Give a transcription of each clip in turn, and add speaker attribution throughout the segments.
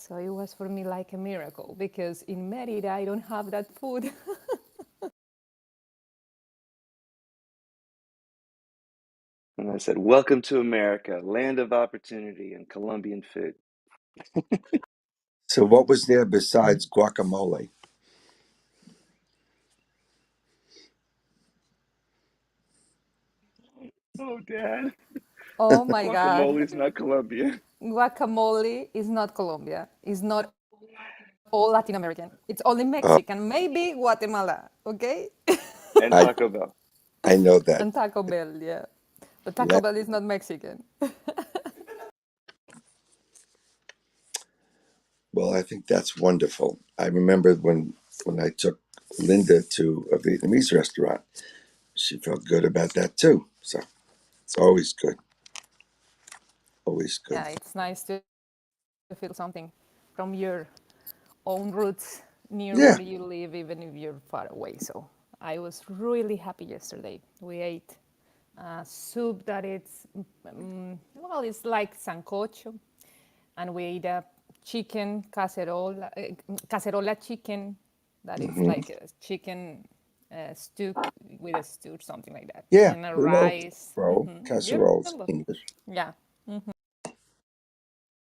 Speaker 1: So it was for me like a miracle because in Merida I don't have that food.
Speaker 2: And I said, welcome to America, land of opportunity and Colombian food.
Speaker 3: So what was there besides guacamole?
Speaker 2: Oh, Dad,
Speaker 1: Oh my God.
Speaker 2: guacamole's not Colombian.
Speaker 1: Guacamole is not Colombia. It's not all Latin American. It's only
Speaker 3: Uh,
Speaker 1: Mexican, maybe Guatemala, okay?
Speaker 2: And
Speaker 3: I
Speaker 2: Taco Bell.
Speaker 3: I know that.
Speaker 1: And Taco Bell, yeah. But Taco
Speaker 3: Let,
Speaker 1: Bell is not Mexican.
Speaker 3: well, I think that's wonderful. I remember when I took Linda to a Vietnamese restaurant, she felt good about that too. So it's always good. Always good.
Speaker 1: Yeah, it's nice to feel something from your own roots near
Speaker 3: Yeah.
Speaker 1: where you live, even if you're far away. So I was really happy yesterday. We ate soup that it's, well, it's like sancocho. And we ate a chicken cacerola chicken that it's
Speaker 3: Hmm.
Speaker 1: like a chicken stew with a stew or something like that.
Speaker 3: Yeah.
Speaker 1: And a
Speaker 3: Who knows?
Speaker 1: rice.
Speaker 3: Bro, casseroles,
Speaker 1: Beautiful.
Speaker 3: English.
Speaker 1: Yeah.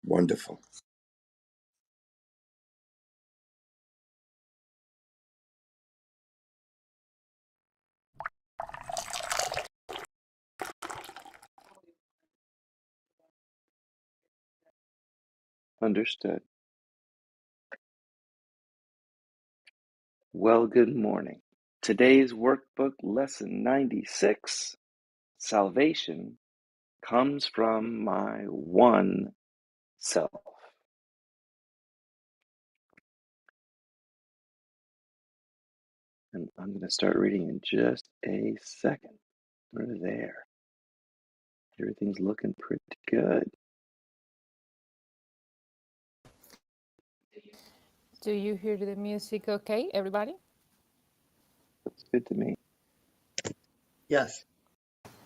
Speaker 3: Wonderful.
Speaker 2: Understood. Well, good morning. Today's workbook lesson 96, salvation comes from my one self. And I'm going to start reading in just a second. We're there. Everything's looking pretty good.
Speaker 1: Do you hear the music okay, everybody?
Speaker 2: Looks good to me.
Speaker 4: Yes.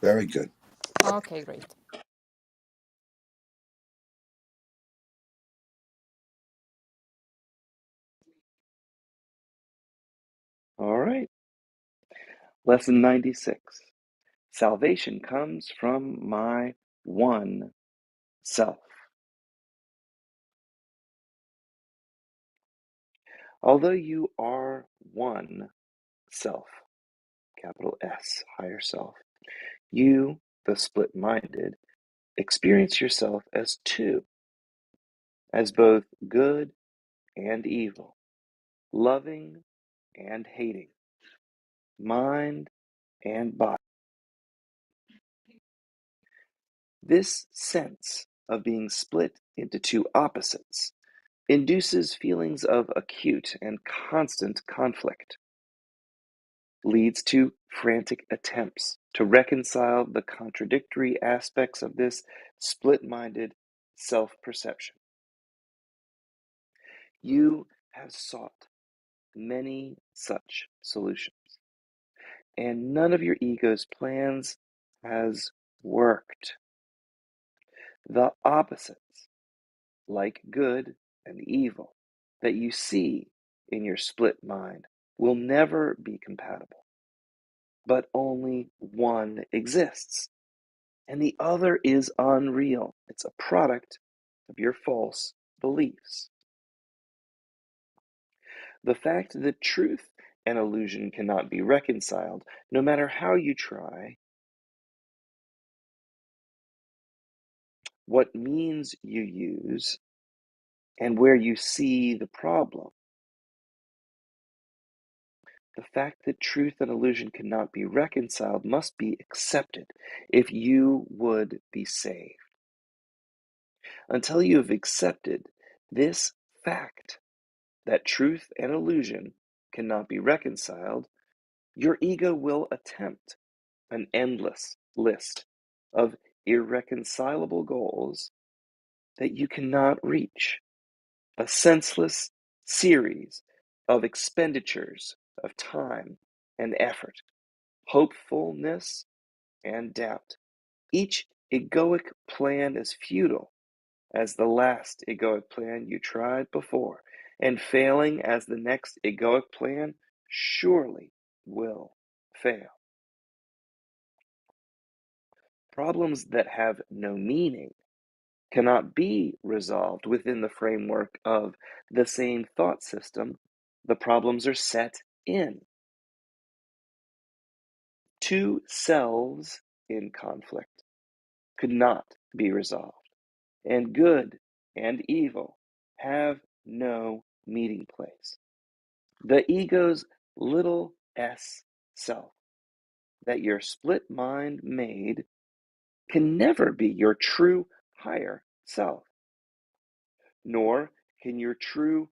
Speaker 3: Very good.
Speaker 1: Okay, great.
Speaker 2: All right. Lesson 96. Salvation comes from my one self. Although you are one self, capital S, higher self, you, the split-minded, experience yourself as two, as both good and evil, loving and hating, mind and body. This sense of being split into two opposites induces feelings of acute and constant conflict, leads to frantic attempts to reconcile the contradictory aspects of this split-minded self-perception. You have sought many such solutions, and none of your ego's plans has worked. The opposites, like good and evil, that you see in your split mind will never be compatible, but only one exists, and the other is unreal. It's a product of your false beliefs. The fact that truth and illusion cannot be reconciled, no matter how you try, what means you use, and where you see the problem. The fact that truth and illusion cannot be reconciled must be accepted if you would be saved. Until you have accepted this fact that truth and illusion cannot be reconciled, your ego will attempt an endless list of irreconcilable goals that you cannot reach, a senseless series of expenditures of time and effort, hopefulness and doubt. Each egoic plan is futile as the last egoic plan you tried before, and failing as the next egoic plan surely will fail. Problems that have no meaning cannot be resolved within the framework of the same thought system the problems are set in. Two selves in conflict could not be resolved, and good and evil have no meeting place. The ego's little s self that your split mind made can never be your true higher self, nor can your true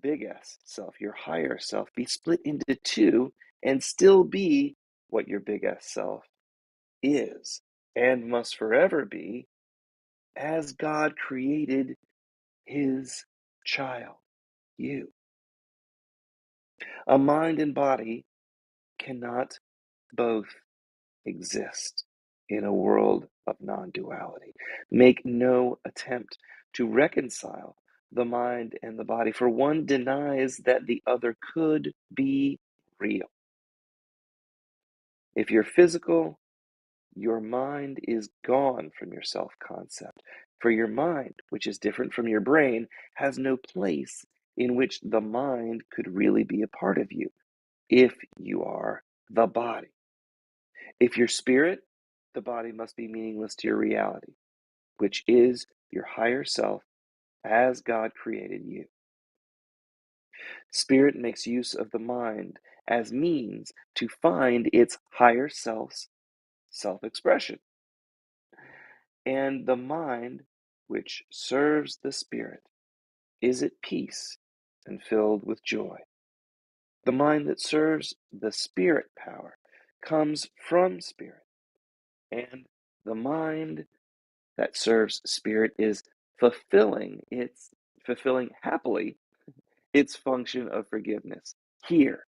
Speaker 2: big S self, your higher self, be split into two and still be what your big S self is and must forever be as God created his child, you. A mind and body cannot both exist in a world of non-duality. Make no attempt to reconcile the mind and the body, for one denies that the other could be real. If you're physical, your mind is gone from your self-concept. For your mind, which is different from your brain, has no place in which the mind could really be a part of you if you are the body. If you're spirit, the body must be meaningless to your reality, which is your higher self as God created you. Spirit makes use of the mind as means to find its higher self's self-expression. And the mind, which serves the spirit, is at peace and filled with joy. The mind that serves the spirit power comes from spirit, and the mind that serves spirit is fulfilling happily its function of forgiveness here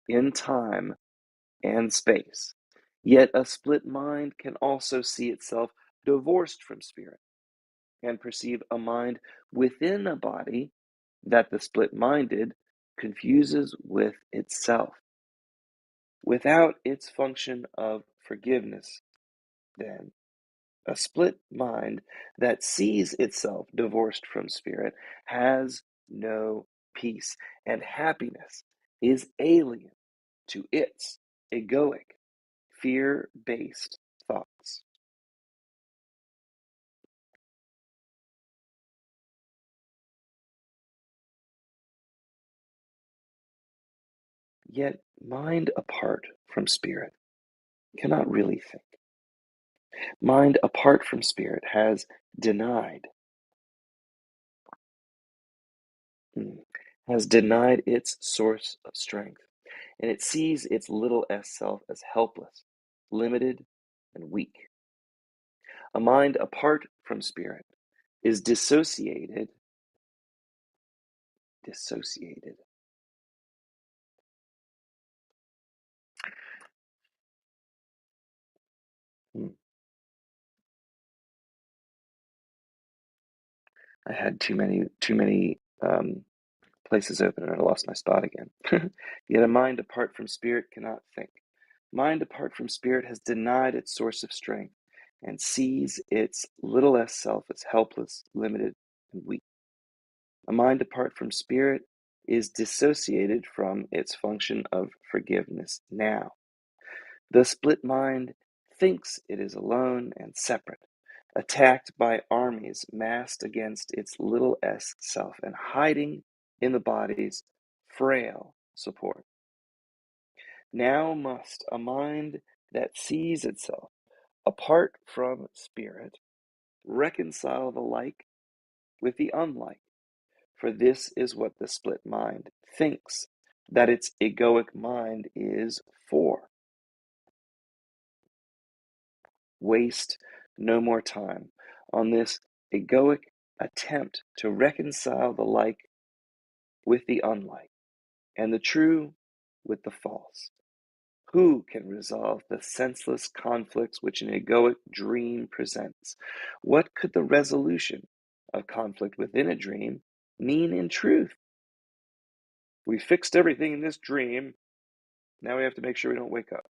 Speaker 2: in time and space. Yet a split mind can also see itself divorced from spirit and perceive a mind within a body that the split-minded confuses with itself. Without its function of forgiveness, then, a split mind that sees itself divorced from spirit has no peace, and happiness is alien to its egoic, fear-based thoughts. Yet mind apart from spirit cannot really think. Mind apart from spirit has denied, has denied its source of strength, and it sees its little s self as helpless, limited, and weak. A mind apart from spirit is dissociated. Hmm. I had too many places open and I lost my spot again. Yet a mind apart from spirit cannot think. Mind apart from spirit has denied its source of strength and sees its little s self as helpless, limited, and weak. A mind apart from spirit is dissociated from its function of forgiveness now. The split mind thinks it is alone and separate, attacked by armies massed against its little s self and hiding in the body's frail support. Now must a mind that sees itself apart from spirit reconcile the like with the unlike, for this is what the split mind thinks that its egoic mind is for. Waste no more time on this egoic attempt to reconcile the like with the unlike, and the true with the false. Who can resolve the senseless conflicts which an egoic dream presents? What could the resolution of conflict within a dream mean in truth? We fixed everything in this dream. Now we have to make sure we don't wake up.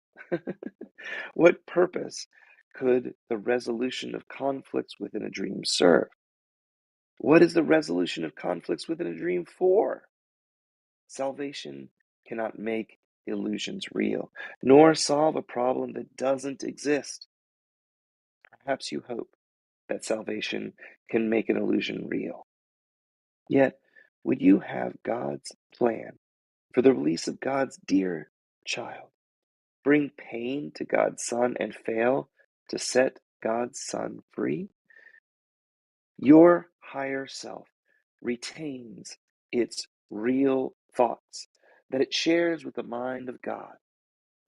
Speaker 2: What purpose could the resolution of conflicts within a dream serve? What is the resolution of conflicts within a dream for? Salvation cannot make illusions real, nor solve a problem that doesn't exist. Perhaps you hope that salvation can make an illusion real. Yet, would you have God's plan for the release of God's dear child bring pain to God's Son and fail to set God's Son free? Your higher self retains its real thoughts that it shares with the mind of God,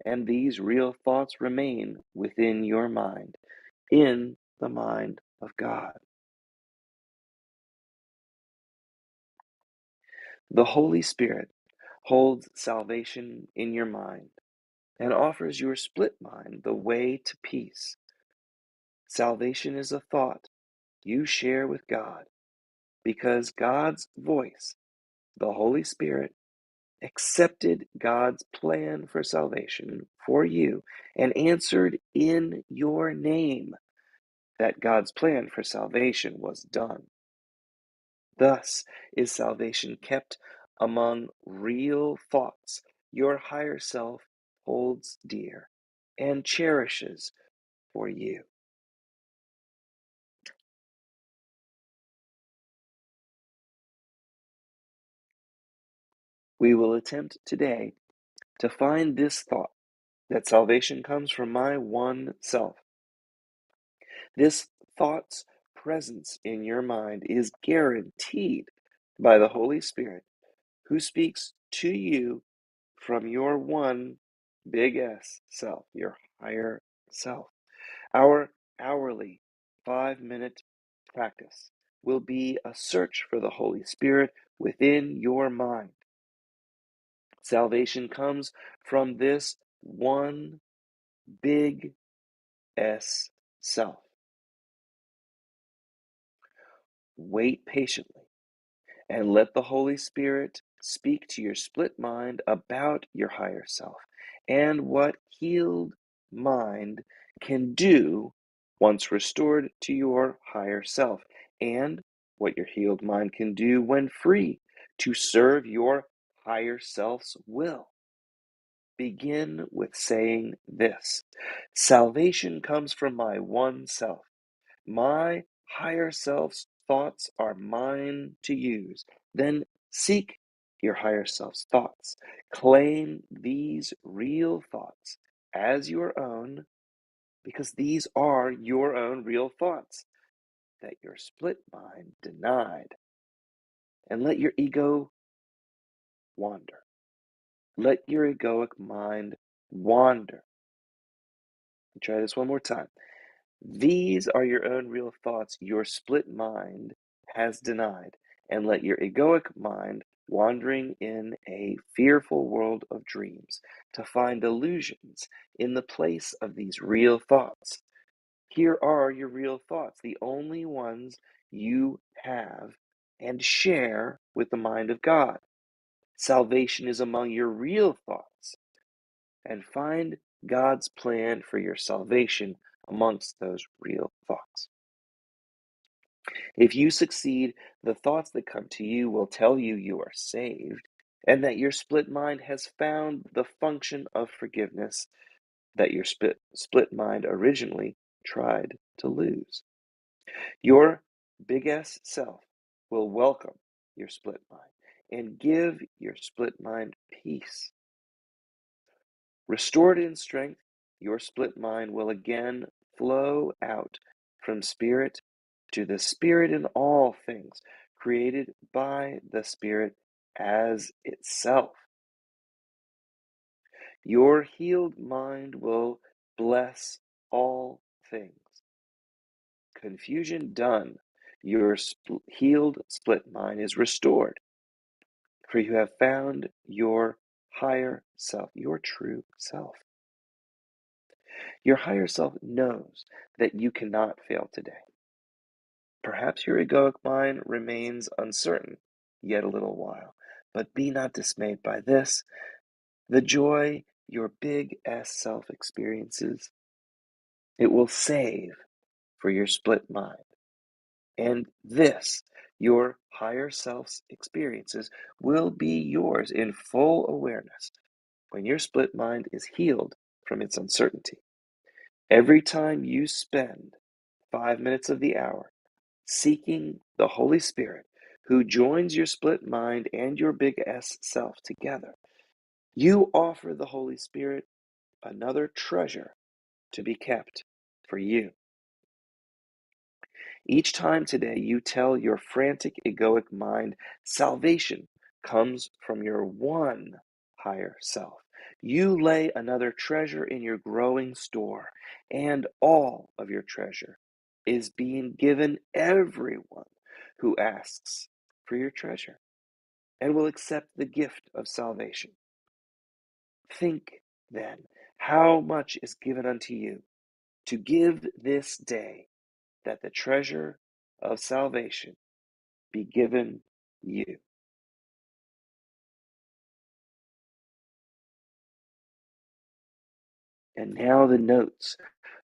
Speaker 2: and these real thoughts remain within your mind, in the mind of God. The Holy Spirit holds salvation in your mind and offers your split mind the way to peace. Salvation is a thought you share with God because God's voice, the Holy Spirit, accepted God's plan for salvation for you and answered in your name that God's plan for salvation was done. Thus is salvation kept among real thoughts your higher self holds dear and cherishes for you. We will attempt today to find this thought that salvation comes from my one self. This thought's presence in your mind is guaranteed by the Holy Spirit, who speaks to you from your one big S self, your higher self. Our hourly 5-minute practice will be a search for the Holy Spirit within your mind. Salvation comes from this one big S self. Wait patiently and let the Holy Spirit speak to your split mind about your higher self and what healed mind can do once restored to your higher self, and what your healed mind can do when free to serve your higher self's will. Begin with saying this: salvation comes from my one self. My higher self's thoughts are mine to use. Then seek your higher self's thoughts. Claim these real thoughts as your own, because these are your own real thoughts that your split mind denied. And let your ego wander. Let your egoic mind wander. Try this one more time. These are your own real thoughts your split mind has denied, and let your egoic mind wandering in a fearful world of dreams to find illusions in the place of these real thoughts. Here are your real thoughts, the only ones you have and share with the mind of God. Salvation is among your real thoughts, and find God's plan for your salvation amongst those real thoughts. If you succeed, the thoughts that come to you will tell you you are saved and that your split mind has found the function of forgiveness that your split mind originally tried to lose. Your big S self will welcome your split mind and give your split mind peace. Restored in strength, your split mind will again flow out from spirit to the Spirit in all things, created by the Spirit as itself. Your healed mind will bless all things. Confusion done, your healed split mind is restored, for you have found your higher self, your true self. Your higher self knows that you cannot fail today. Perhaps your egoic mind remains uncertain yet a little while, but be not dismayed by this. The joy your big S self experiences, it will save for your split mind. And this, your higher self's experiences, will be yours in full awareness when your split mind is healed from its uncertainty. Every time you spend 5 minutes of the hour seeking the Holy Spirit, who joins your split mind and your big S self together, you offer the Holy Spirit another treasure to be kept for you. Each time today you tell your frantic egoic mind, salvation comes from your one higher self. You lay another treasure in your growing store, and all of your treasure is being given everyone who asks for your treasure and will accept the gift of salvation. Think then how much is given unto you to give this day, that the treasure of salvation be given you. And now the notes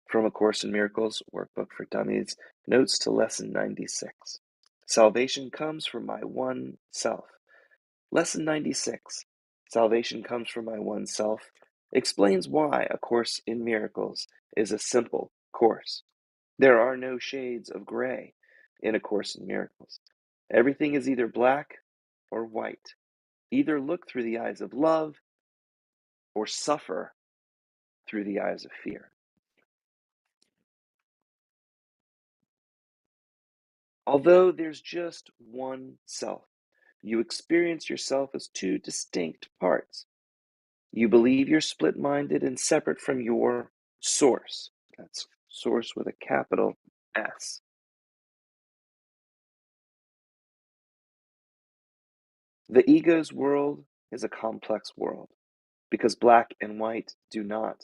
Speaker 2: from A Course in Miracles, Workbook for Dummies, notes to Lesson 96. Salvation comes from my one self. Lesson 96, Salvation comes from my one self, explains why A Course in Miracles is a simple course. There are no shades of gray in A Course in Miracles. Everything is either black or white. Either look through the eyes of love or suffer through the eyes of fear. Although there's just one self, you experience yourself as two distinct parts. You believe you're split-minded and separate from your source. That's source with a capital S. The ego's world is a complex world because black and white do not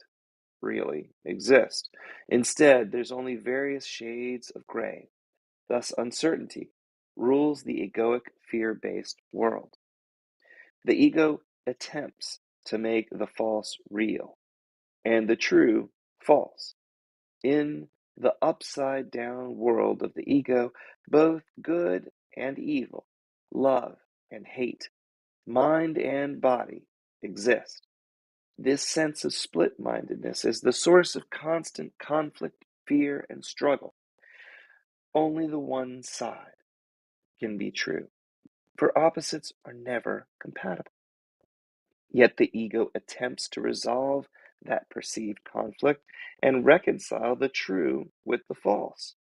Speaker 2: really exist. Instead, there's only various shades of gray. Thus, uncertainty rules the egoic, fear-based world. The ego attempts to make the false real and the true false. In the upside-down world of the ego, both good and evil, love and hate, mind and body exist. This sense of split-mindedness is the source of constant conflict, fear, and struggle. Only the one side can be true, for opposites are never compatible. Yet the ego attempts to resolve that perceived conflict and reconcile the true with the false.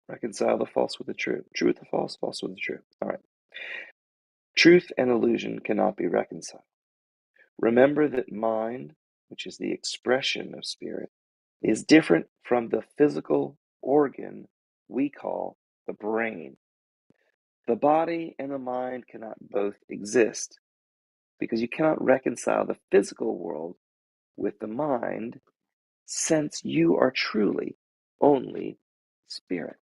Speaker 2: Reconcile the false with the true. True with the false, false with the true. All right. Truth and illusion cannot be reconciled. Remember that mind, which is the expression of spirit, is different from the physical organ we call the brain. The body and the mind cannot both exist because you cannot reconcile the physical world with the mind, since you are truly only spirit.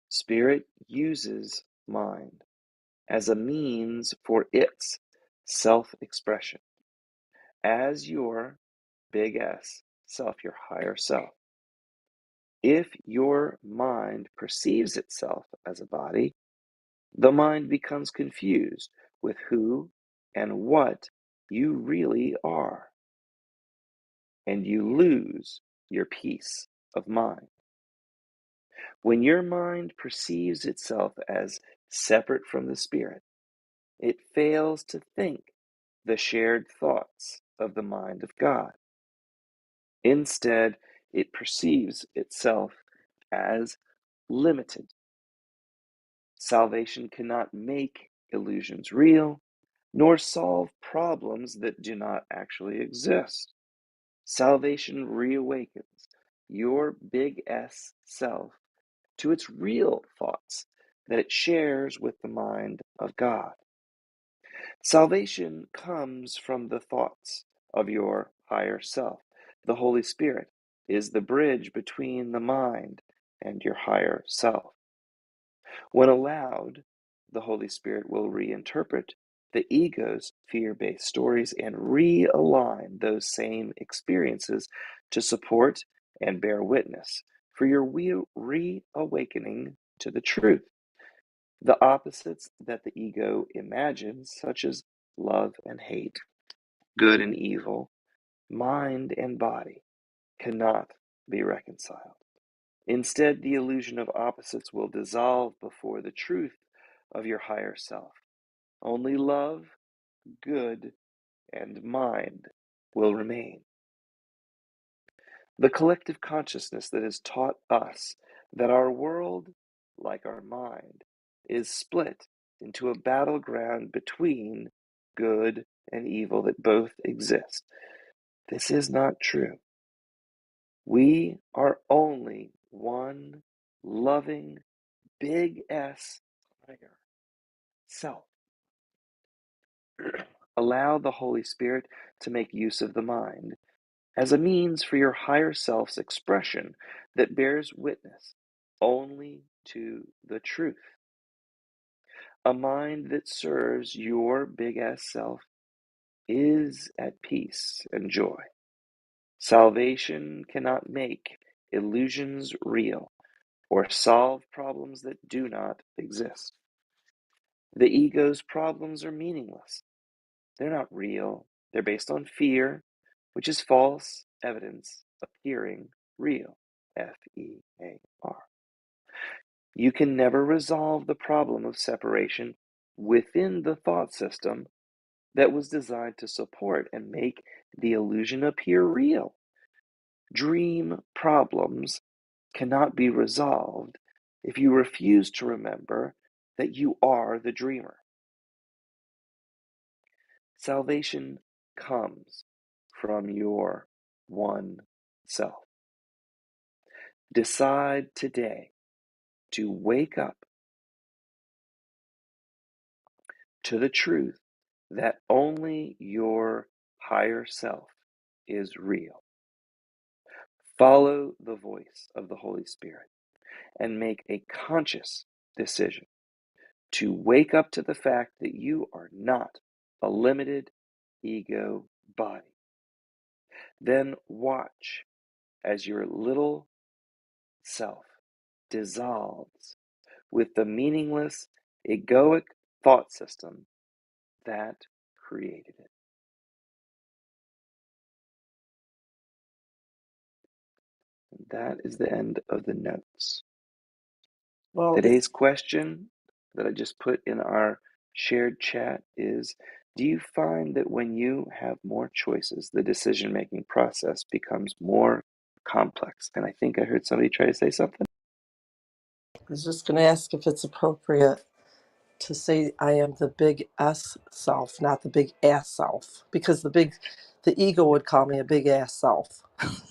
Speaker 2: Spirit uses mind as a means for its self-expression as your big S self, your higher self. If your mind perceives itself as a body, the mind becomes confused with who and what you really are, and you lose your peace of mind. When your mind perceives itself as separate from the spirit, it fails to think the shared thoughts of the mind of God. Instead, it perceives itself as limited. Salvation cannot make illusions real, nor solve problems that do not actually exist. Salvation reawakens your big S self to its real thoughts that it shares with the mind of God. Salvation comes from the thoughts of your higher self. The Holy Spirit is the bridge between the mind and your higher self. When allowed, the Holy Spirit will reinterpret the ego's fear-based stories and realign those same experiences to support and bear witness for your reawakening to the truth. The opposites that the ego imagines, such as love and hate, good and evil, mind and body, cannot be reconciled. Instead, the illusion of opposites will dissolve before the truth of your higher self. Only love, good, and mind will remain. The collective consciousness that has taught us that our world, like our mind, is split into a battleground between good and evil that both exist. This is not true. We are only one loving, big S higher self. Allow the Holy Spirit to make use of the mind as a means for your higher self's expression that bears witness only to the truth. A mind that serves your big S self is at peace and joy. Salvation cannot make illusions real or solve problems that do not exist. The ego's problems are meaningless. They're not real. They're based on fear, which is false evidence appearing real. F-E-A-R. You can never resolve the problem of separation within the thought system that was designed to support and make the illusion appear real. Dream problems cannot be resolved if you refuse to remember that you are the dreamer. Salvation comes from your one self. Decide today to wake up to the truth that only your higher self is real. Follow the voice of the Holy Spirit and make a conscious decision to wake up to the fact that you are not a limited ego body. Then watch as your little self dissolves with the meaningless egoic thought system that created it. And that is the end of the notes.
Speaker 5: Well,
Speaker 2: Today's question that I just put in our shared chat is, do you find that when you have more choices, the decision-making process becomes more complex? And I think I heard somebody try to say something.
Speaker 5: I was just going to ask if it's appropriate to say I am the big S self, not the big ass self, because the ego would call me a big ass self.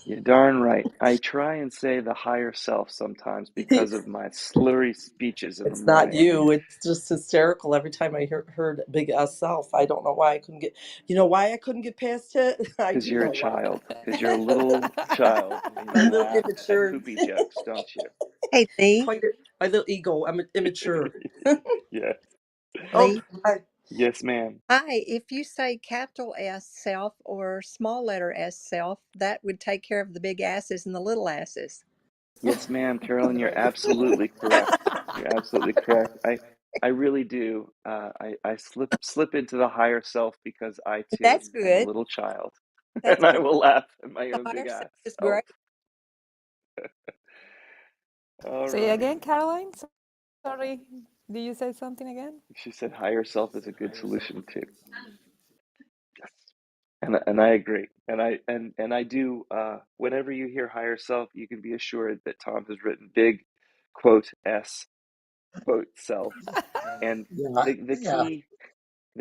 Speaker 2: You're darn right. I try and say the higher self sometimes because of my slurry speeches in the
Speaker 5: It's not
Speaker 2: morning.
Speaker 5: you. It's just hysterical every time I heard big S self. I don't know why I couldn't get. You know why I couldn't get past it? I
Speaker 2: Because
Speaker 5: do
Speaker 2: you're a
Speaker 5: know why.
Speaker 2: child. Because you're a little child and
Speaker 5: My
Speaker 2: you
Speaker 5: little
Speaker 2: laugh at
Speaker 5: immature,
Speaker 2: poopy jokes, don't you?
Speaker 6: Hey, Lee.
Speaker 5: my little ego. I'm immature.
Speaker 2: Yeah.
Speaker 5: Oh,
Speaker 6: Lee.
Speaker 5: hi.
Speaker 2: Yes, ma'am.
Speaker 6: Hi. If you say capital S self or small letter S self, that would take care of the big asses and the little asses.
Speaker 2: Yes, ma'am, Carolyn, you're absolutely correct. You're absolutely correct. I really do. I slip into the higher self because I too
Speaker 6: That's
Speaker 2: am a
Speaker 6: good.
Speaker 2: little child,
Speaker 6: That's
Speaker 2: and I
Speaker 6: good.
Speaker 2: will laugh at my
Speaker 6: The
Speaker 2: own big
Speaker 6: higher self
Speaker 2: ass
Speaker 6: is
Speaker 2: self.
Speaker 6: great.
Speaker 2: All
Speaker 1: Say
Speaker 2: right.
Speaker 1: again, Caroline. Sorry. Did you say something again?
Speaker 2: She said higher self is a good solution too. Yes. And I agree. And I do. Whenever you hear higher self, you can be assured that Tom has written big quote S quote self. And
Speaker 4: Yeah,
Speaker 2: the
Speaker 4: yeah.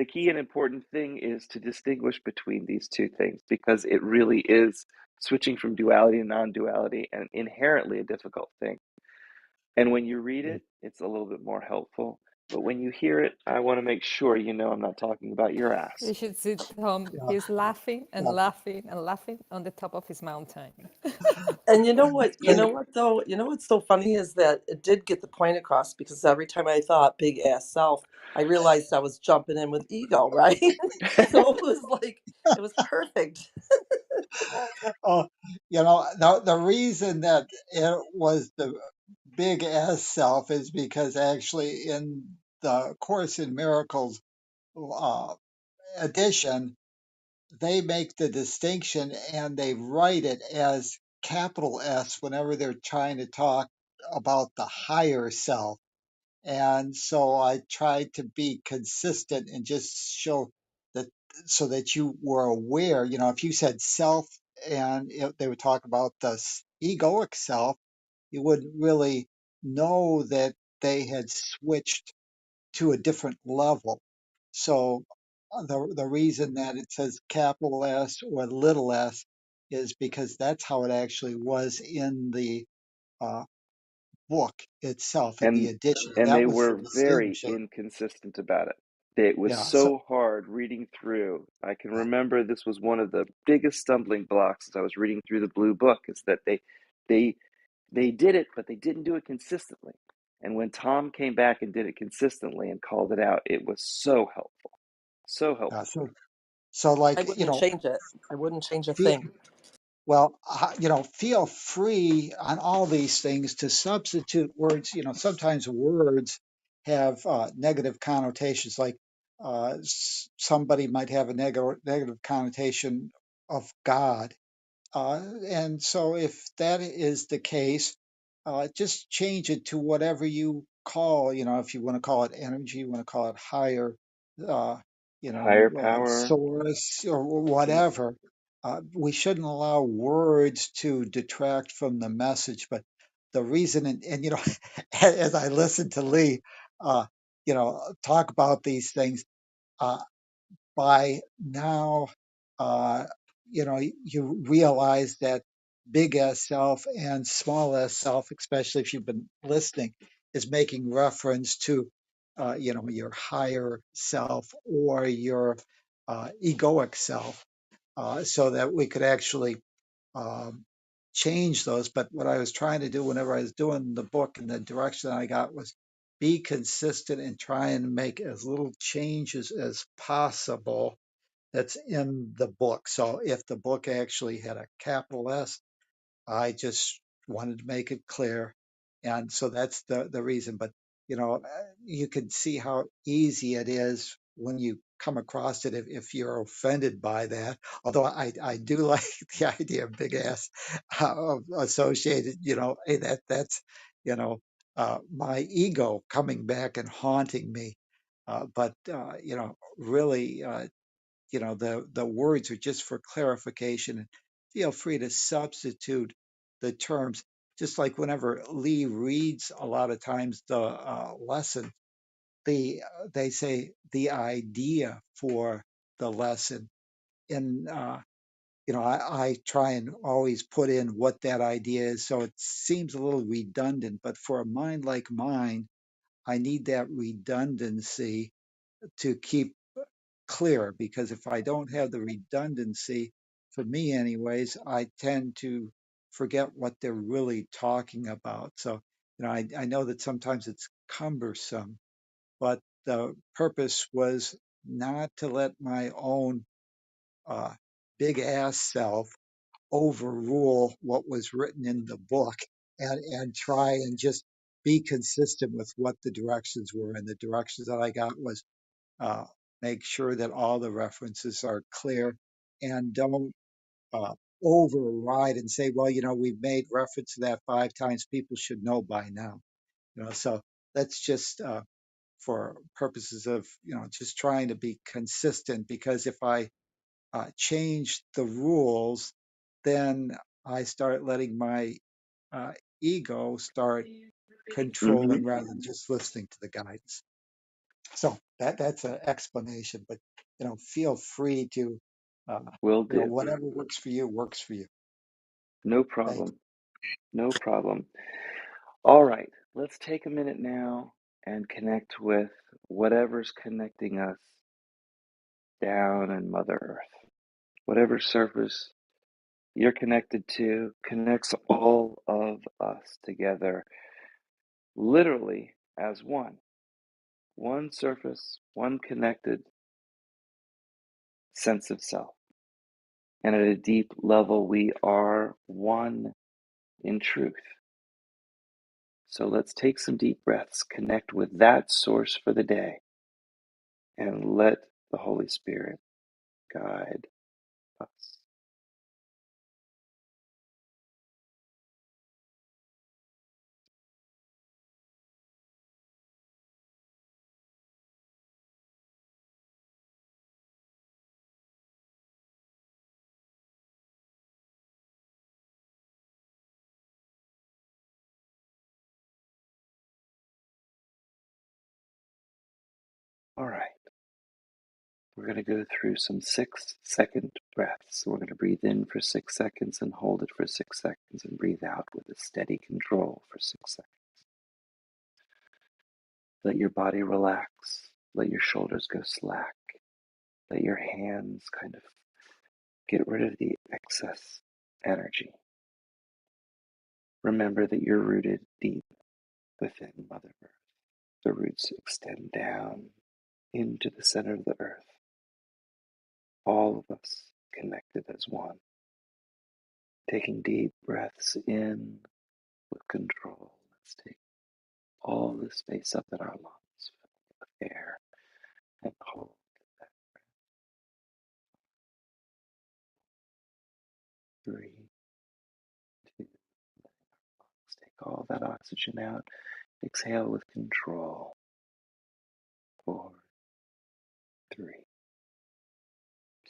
Speaker 2: key and important thing is to distinguish between these two things, because it really is switching from duality to non-duality and inherently a difficult thing. And when you read it, it's a little bit more helpful. but when you hear it, I want to make sure you know I'm not talking about your
Speaker 1: You
Speaker 2: ass.
Speaker 1: should see Tom.
Speaker 4: Yeah,
Speaker 1: He's laughing and
Speaker 4: yeah.
Speaker 1: laughing and laughing on the top of his mountain.
Speaker 5: And you know what? You
Speaker 4: Hey,
Speaker 5: know what though? You know what's so funny is that it did get the point across because every time I thought big ass self, I realized I was jumping in with ego, right? So it was like it was perfect.
Speaker 4: oh, the reason that it was the big S self is because actually in the Course in Miracles uh, edition, they make the distinction and they write it as capital S whenever they're trying to talk about the higher self. And so I tried to be consistent and just show that so that you were aware, if you said self and they would talk about the egoic self, you wouldn't really know that they had switched to a different level. So the reason that it says capital S or little s is because that's how it actually was in the uh, book itself in the
Speaker 2: and
Speaker 4: edition.
Speaker 2: and
Speaker 4: That
Speaker 2: they
Speaker 4: was the
Speaker 2: were very
Speaker 4: distinction.
Speaker 2: inconsistent about it. It was
Speaker 4: Yeah. So
Speaker 2: so hard reading through. I can
Speaker 4: yeah,
Speaker 2: remember this was one of the biggest stumbling blocks as I was reading through the blue book, is that they they did it, but they didn't do it consistently. And when Tom came back and did it consistently and called it out, it was so helpful. So
Speaker 4: yeah.
Speaker 2: helpful.
Speaker 4: So
Speaker 5: I
Speaker 4: like
Speaker 5: wouldn't change it. I wouldn't change a
Speaker 4: fe-
Speaker 5: thing.
Speaker 4: well, feel free on all these things to substitute words. Sometimes words have negative connotations, like somebody might have a negative connotation of God. And so if that is the case, just change it to whatever you call, if you want to call it energy, you want to call it higher, uh,
Speaker 2: Higher power.
Speaker 4: source or
Speaker 2: Yep.
Speaker 4: whatever. We shouldn't allow words to detract from the message. But the reason, and as I listen to Lee, talk about these things, uh, by now, uh, you realize that big S self and small S self, especially if you've been listening, is making reference to, your higher self or your egoic self, so that we could actually um, change those. But what I was trying to do whenever I was doing the book and the direction I got was be consistent and try and make as little changes as possible that's in the book. So if the book actually had a capital S, I just wanted to make it clear. And so that's the reason. But, you can see how easy it is when you come across it if you're offended by that. Although I do like the idea of big ass associated, hey, that's, my ego coming back and haunting me. But, really, the words are just for clarification. And feel free to substitute the terms. Just like whenever Lee reads, a lot of times the lesson, they say the idea for the lesson. And I try and always put in what that idea is, so it seems a little redundant. But for a mind like mine, I need that redundancy to keep clear, because if I don't have the redundancy, for me anyways, I tend to forget what they're really talking about. So, I know that sometimes it's cumbersome, but the purpose was not to let my own uh, big ass self overrule what was written in the book, and try and just be consistent with what the directions were. And the directions that I got was uh, make sure that all the references are clear, and don't uh, override and say, well, we've made reference to that 5 times. People should know by now. So that's just for purposes of, just trying to be consistent, because if I change the rules, then I start letting my uh, ego start
Speaker 2: Mm-hmm.
Speaker 4: controlling rather than just listening to the guidance. So that's an explanation, but feel free to, uh,
Speaker 2: Will do.
Speaker 4: whatever works for you works for you.
Speaker 2: No
Speaker 4: Thanks.
Speaker 2: problem. No problem. All right. Let's take a minute now and connect with whatever's connecting us down in Mother Earth. Whatever surface you're connected to connects all of us together, literally as one. One surface, one connected sense of self. And at a deep level, we are one in truth. So let's take some deep breaths, connect with that source for the day, and let the Holy Spirit guide us. All right, we're going to go through some 6-second breaths. We're going to breathe in for 6 seconds and hold it for 6 seconds and breathe out with a steady control for 6 seconds. Let your body relax. Let your shoulders go slack. Let your hands kind of get rid of the excess energy. Remember that you're rooted deep within Mother Earth. The roots extend down into the center of the earth. All of us connected as one. Taking deep breaths in with control. Let's take all the space up in our lungs with air and hold that. 3, 2, let's take all that oxygen out. Exhale with control. 4, 3,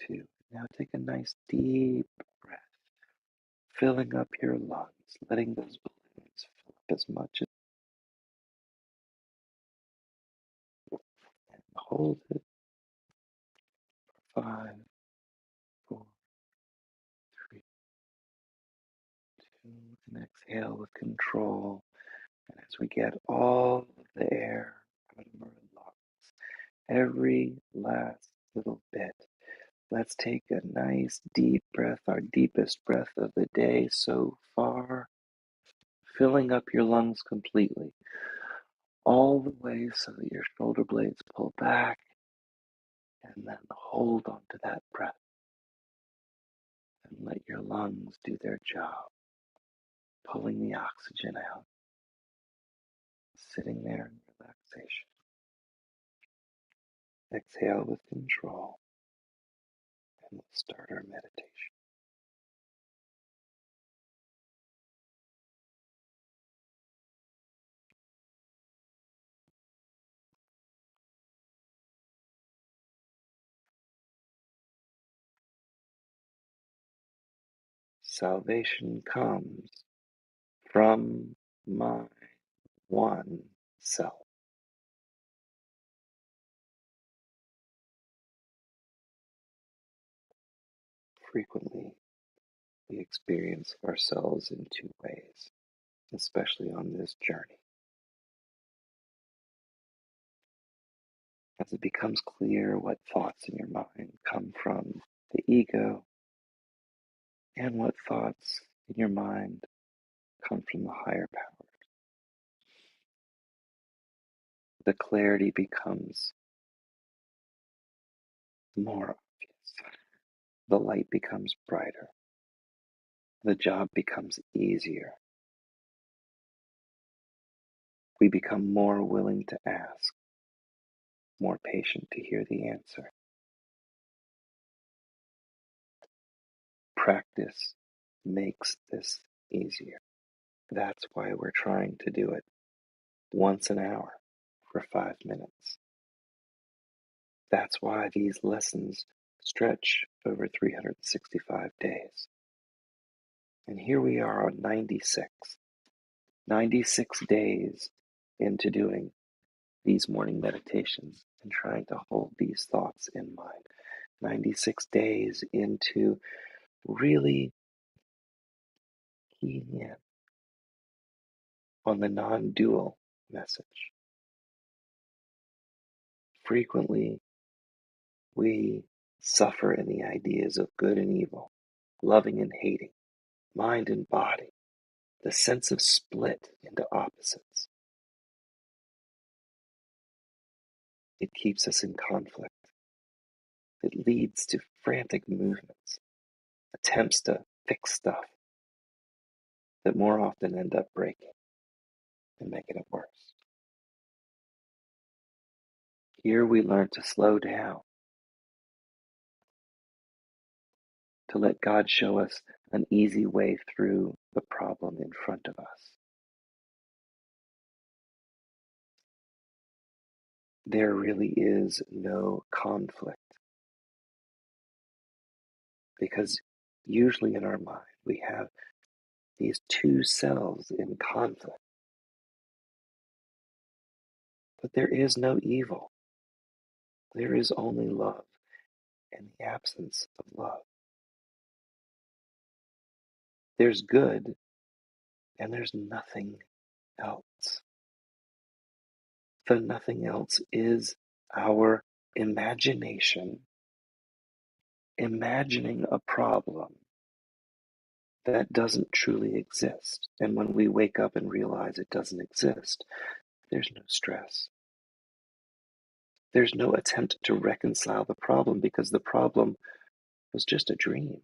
Speaker 2: 2. Now take a nice deep breath, filling up your lungs, letting those balloons fill up as much as and hold it. 5, 4, 3, 2, and exhale with control. And as we get all of the air out of our lungs, every last little bit, let's take a nice deep breath, our deepest breath of the day so far, filling up your lungs completely, all the way so that your shoulder blades pull back, and then hold on to that breath and let your lungs do their job, pulling the oxygen out, sitting there in relaxation. Exhale with control, and we'll start our meditation. Salvation comes from my one self. Frequently, we experience ourselves in two ways, especially on this journey. As it becomes clear what thoughts in your mind come from the ego and what thoughts in your mind come from the higher power, the clarity becomes more obvious. The light becomes brighter. The job becomes easier. We become more willing to ask, more patient to hear the answer. Practice makes this easier. That's why we're trying to do it once an hour for 5 minutes. That's why these lessons stretch over 365 days. And here we are on 96 days into doing these morning meditations and trying to hold these thoughts in mind. 96 days into really keying in on the non-dual message. frequently we suffer in the ideas of good and evil, loving and hating, mind and body, the sense of split into opposites. It keeps us in conflict. It leads to frantic movements, attempts to fix stuff that more often end up breaking and making it worse. Here we learn to slow down, to let God show us an easy way through the problem in front of us. There really is no conflict, because usually in our mind we have these two selves in conflict. But there is no evil. There is only love and the absence of love. There's good and there's nothing else. The nothing else is our imagination, imagining a problem that doesn't truly exist. And when we wake up and realize it doesn't exist, there's no stress. There's no attempt to reconcile the problem, because the problem was just a dream.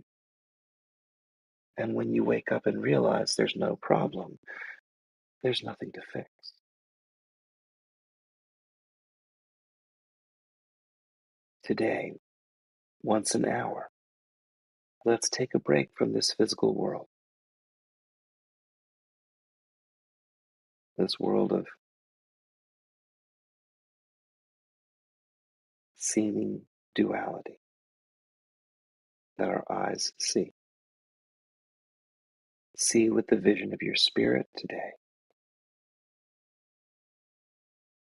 Speaker 2: And when you wake up and realize there's no problem, there's nothing to fix. Today, once an hour, let's take a break from this physical world, this world of seeming duality that our eyes see. See with the vision of your spirit today.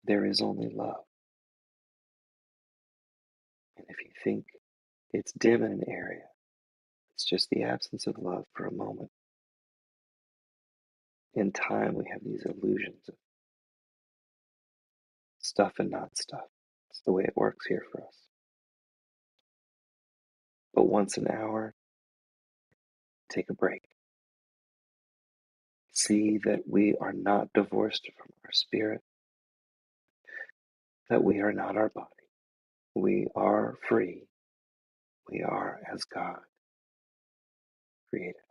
Speaker 2: There is only love. And if you think it's dim in an area, it's just the absence of love for a moment. In time, we have these illusions of stuff and not stuff. It's the way it works here for us. But once an hour, take a break. See that we are not divorced from our spirit, that we are not our body. We are free. We are as God created us.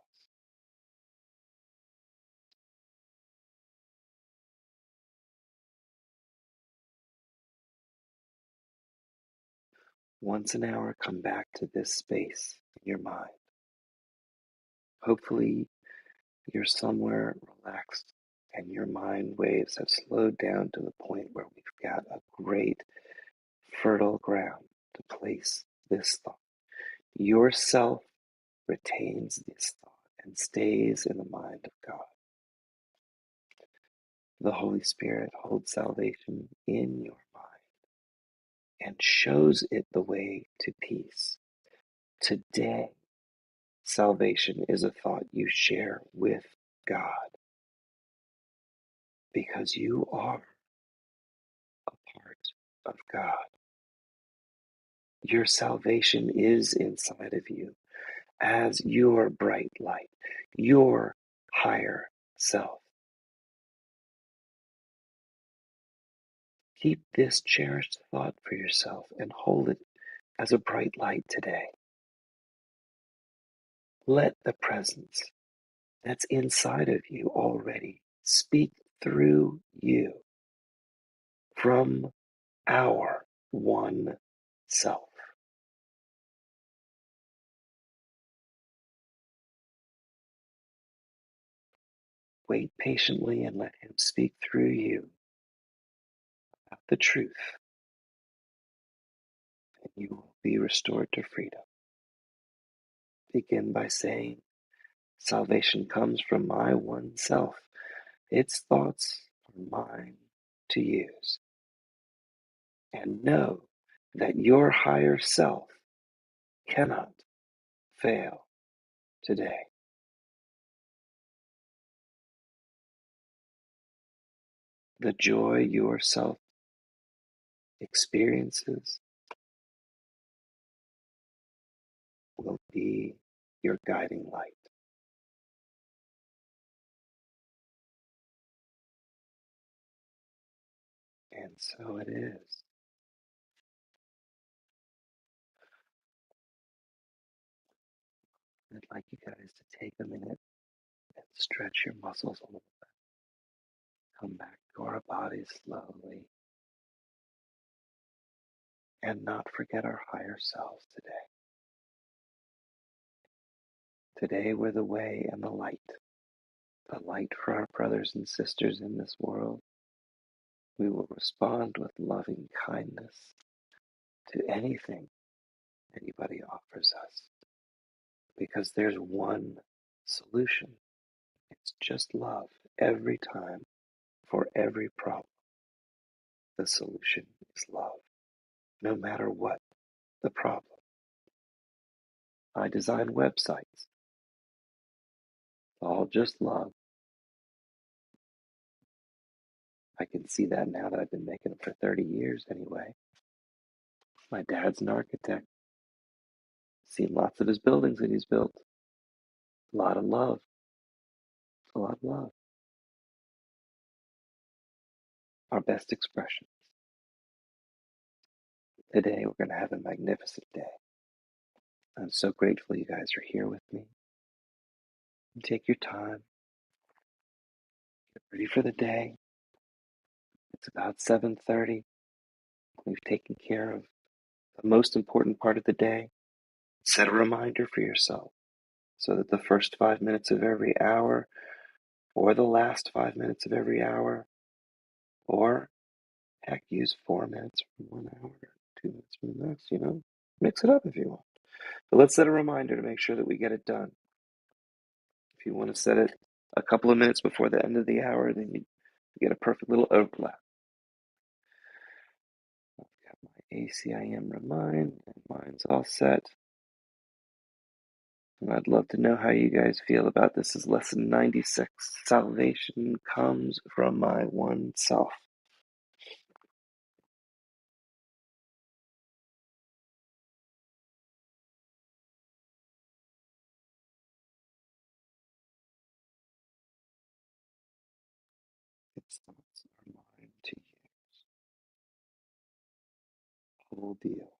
Speaker 2: Once an hour, come back to this space in your mind. Hopefully, you're somewhere relaxed and your mind waves have slowed down to the point where we've got a great fertile ground to place this thought. Yourself retains this thought and stays in the mind of God. The Holy Spirit holds salvation in your mind and shows it the way to peace. Today, salvation is a thought you share with God, because you are a part of God. Your salvation is inside of you as your bright light, your higher self. Keep this cherished thought for yourself and hold it as a bright light today. Let the presence that's inside of you already speak through you from our one self. Wait patiently and let him speak through you about the truth, and you will be restored to freedom. Begin by saying, salvation comes from my one self. Its thoughts are mine to use. And know that your higher self cannot fail today. The joy your self experiences will be your guiding light. And so it is. I'd like you guys to take a minute and stretch your muscles a little bit. Come back to our bodies slowly and not forget our higher selves today. Today we're the way and the light for our brothers and sisters in this world. We will respond with loving kindness to anything anybody offers us because there's one solution. It's just love every time for every problem. The solution is love, no matter what the problem. I design websites. It's all just love. I can see that now that I've been making them for 30 years anyway. My dad's an architect. Seen lots of his buildings that he's built. A lot of love. A lot of love. Our best expression. Today we're going to have a magnificent day. I'm so grateful you guys are here with me. Take your time. Get ready for the day. It's about 7:30. We've taken care of the most important part of the day. Set a reminder for yourself so that the first 5 minutes of every hour, or the last 5 minutes of every hour, or heck, use 4 minutes from 1 hour, 2 minutes from the next, mix it up if you want. But let's set a reminder to make sure that we get it done. If you want to set it a couple of minutes before the end of the hour, then you get a perfect little overlap. I've got my ACIM remind, and mine's all set. And I'd love to know how you guys feel about this. This is lesson 96. Salvation comes from my one self. Its thoughts are mine to use. Whole deal.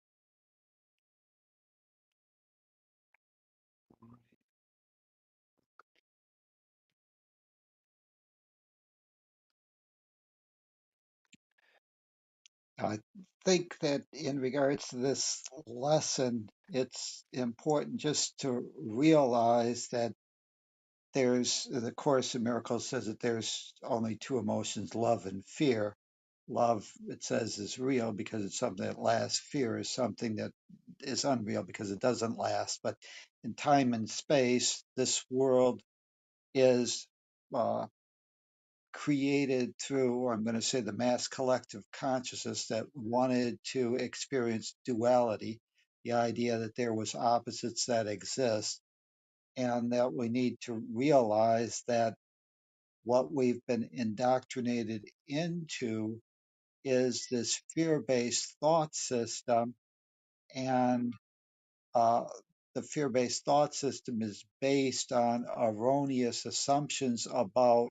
Speaker 4: I think that in regards to this lesson, it's important just to realize that the Course in Miracles says that there's only two emotions, love and fear. Love, it says, is real because it's something that lasts. Fear is something that is unreal because it doesn't last. But in time and space, this world is uh, created through, or I'm going to say, the mass collective consciousness that wanted to experience duality, the idea that there was opposites that exist, and that we need to realize that what we've been indoctrinated into is this fear-based thought system, and uh, the fear-based thought system is based on erroneous assumptions about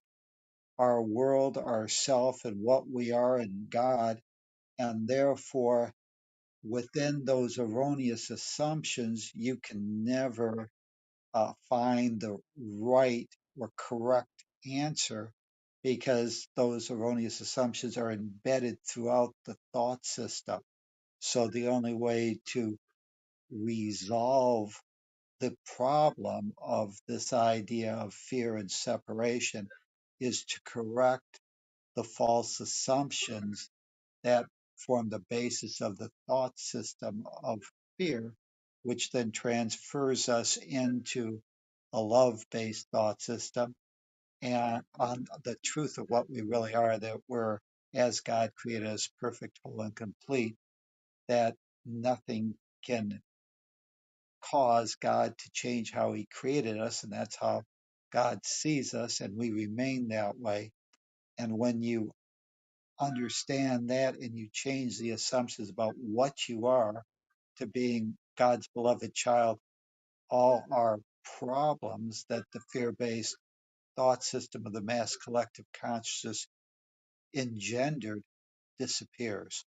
Speaker 4: our world, ourself, and what we are in God. And therefore, within those erroneous assumptions, you can never find the right or correct answer because those erroneous assumptions are embedded throughout the thought system. So the only way to resolve the problem of this idea of fear and separation is to correct the false assumptions that form the basis of the thought system of fear, which then transfers us into a love based thought system and on the truth of what we really are, that we're, as God created us, perfect, whole, and complete, that nothing can cause God to change how He created us, and that's how God sees us, and we remain that way. And when you understand that and you change the assumptions about what you are to being God's beloved child, all our problems that the fear-based thought system of the mass collective consciousness engendered disappears.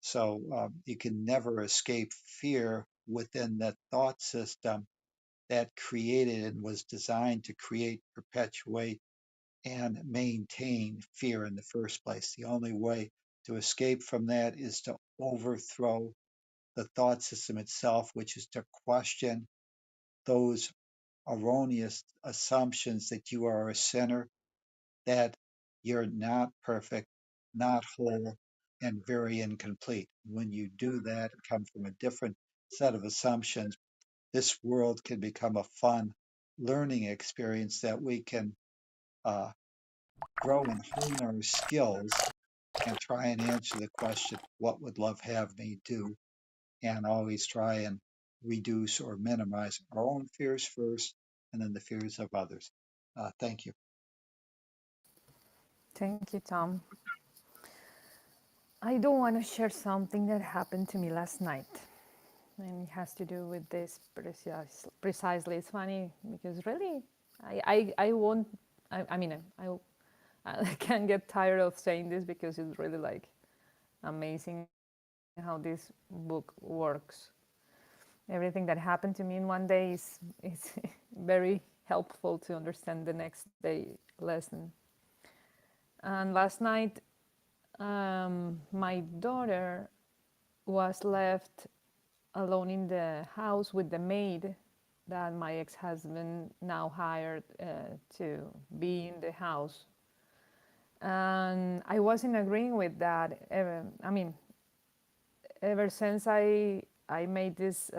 Speaker 4: So you can never escape fear within that thought system that created and was designed to create, perpetuate, and maintain fear in the first place. The only way to escape from that is to overthrow the thought system itself, which is to question those erroneous assumptions that you are a sinner, that you're not perfect, not whole, and very incomplete. When you do that and come from a different set of assumptions, this world can become a fun learning experience that we can uh, grow and hone our skills and try and answer the question, what would love have me do? And always try and reduce or minimize our own fears first and then the fears of others. Thank you.
Speaker 1: Thank you, Tom. I do want to share something that happened to me last night. And it has to do with this precisely. It's funny because really, I won't, I mean, I can't get tired of saying this because it's really like amazing how this book works. Everything that happened to me in one day is very helpful to understand the next day lesson. And last night, my daughter was left alone in the house with the maid that my ex-husband now hired to be in the house. And I wasn't agreeing with that. Ever since I made this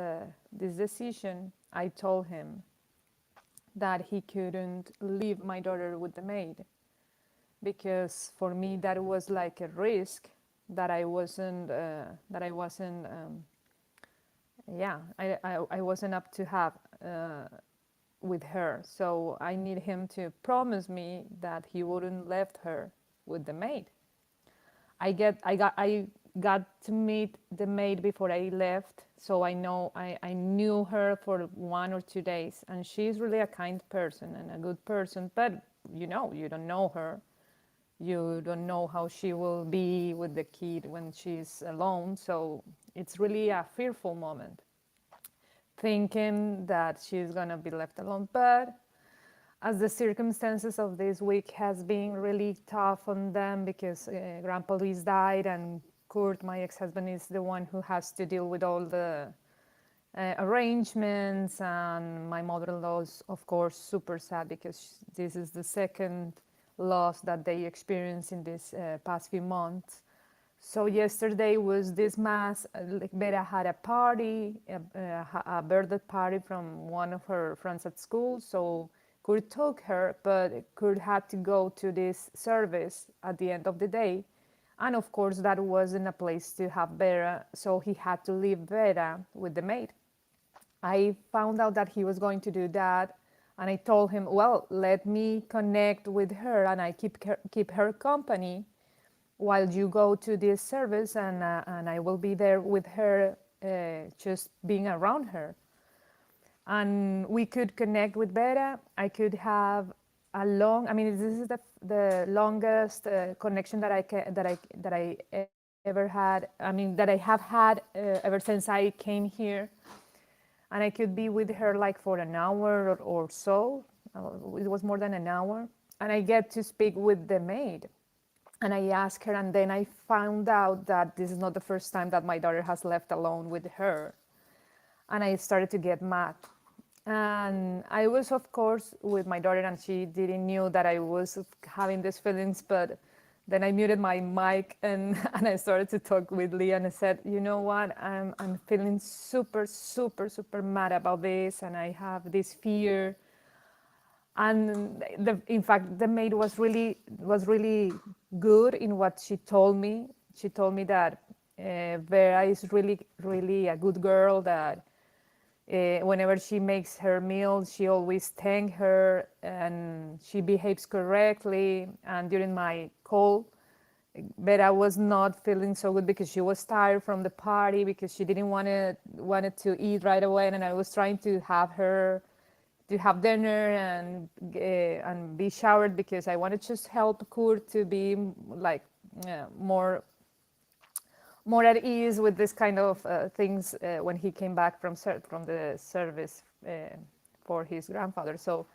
Speaker 1: decision, I told him that he couldn't leave my daughter with the maid because for me that was like a risk that I wasn't I wasn't up to have with her. So I need him to promise me that he wouldn't left her with the maid. I got to meet the maid before I left, so I knew her for 1 or 2 days, and she's really a kind person and a good person. But you don't know her. You don't know how she will be with the kid when she's alone. So it's really a fearful moment, thinking that she's gonna be left alone. But as the circumstances of this week has been really tough on them because Grandpa Luis died and Kurt, my ex-husband, is the one who has to deal with all the arrangements, and my mother-in-law is, of course, super sad because this is the second loss that they experienced in these past few months. So yesterday was this mass. Like Vera had a party, a birthday party from one of her friends at school. So Kurt took her, but Kurt had to go to this service at the end of the day. And of course, that wasn't a place to have Vera, so he had to leave Vera with the maid. I found out that he was going to do that, and I told him, well, let me connect with her and I keep her company while you go to this service, and I will be there with her, just being around her. And we could connect with Vera. I could have this is the longest connection that I ever had. That I have had ever since I came here. And I could be with her like for an hour or so. It was more than an hour. And I get to speak with the maid. And I asked her, and then I found out that this is not the first time that my daughter has left alone with her. And I started to get mad. And I was, of course, with my daughter, and she didn't knew that I was having these feelings, but then I muted my mic and I started to talk with Lee, and I said, you know what, I'm feeling super, super, super mad about this, and I have this fear. And in fact, the maid was really good in what she told me. She told me that Vera is really, really a good girl, that whenever she makes her meal, she always thanks her and she behaves correctly. And during my call, but I was not feeling so good because she was tired from the party, because she didn't wanted to eat right away, and I was trying to have dinner and be showered because I wanted to just help Kurt to be like more at ease with this kind of things when he came back from the service for his grandfather. So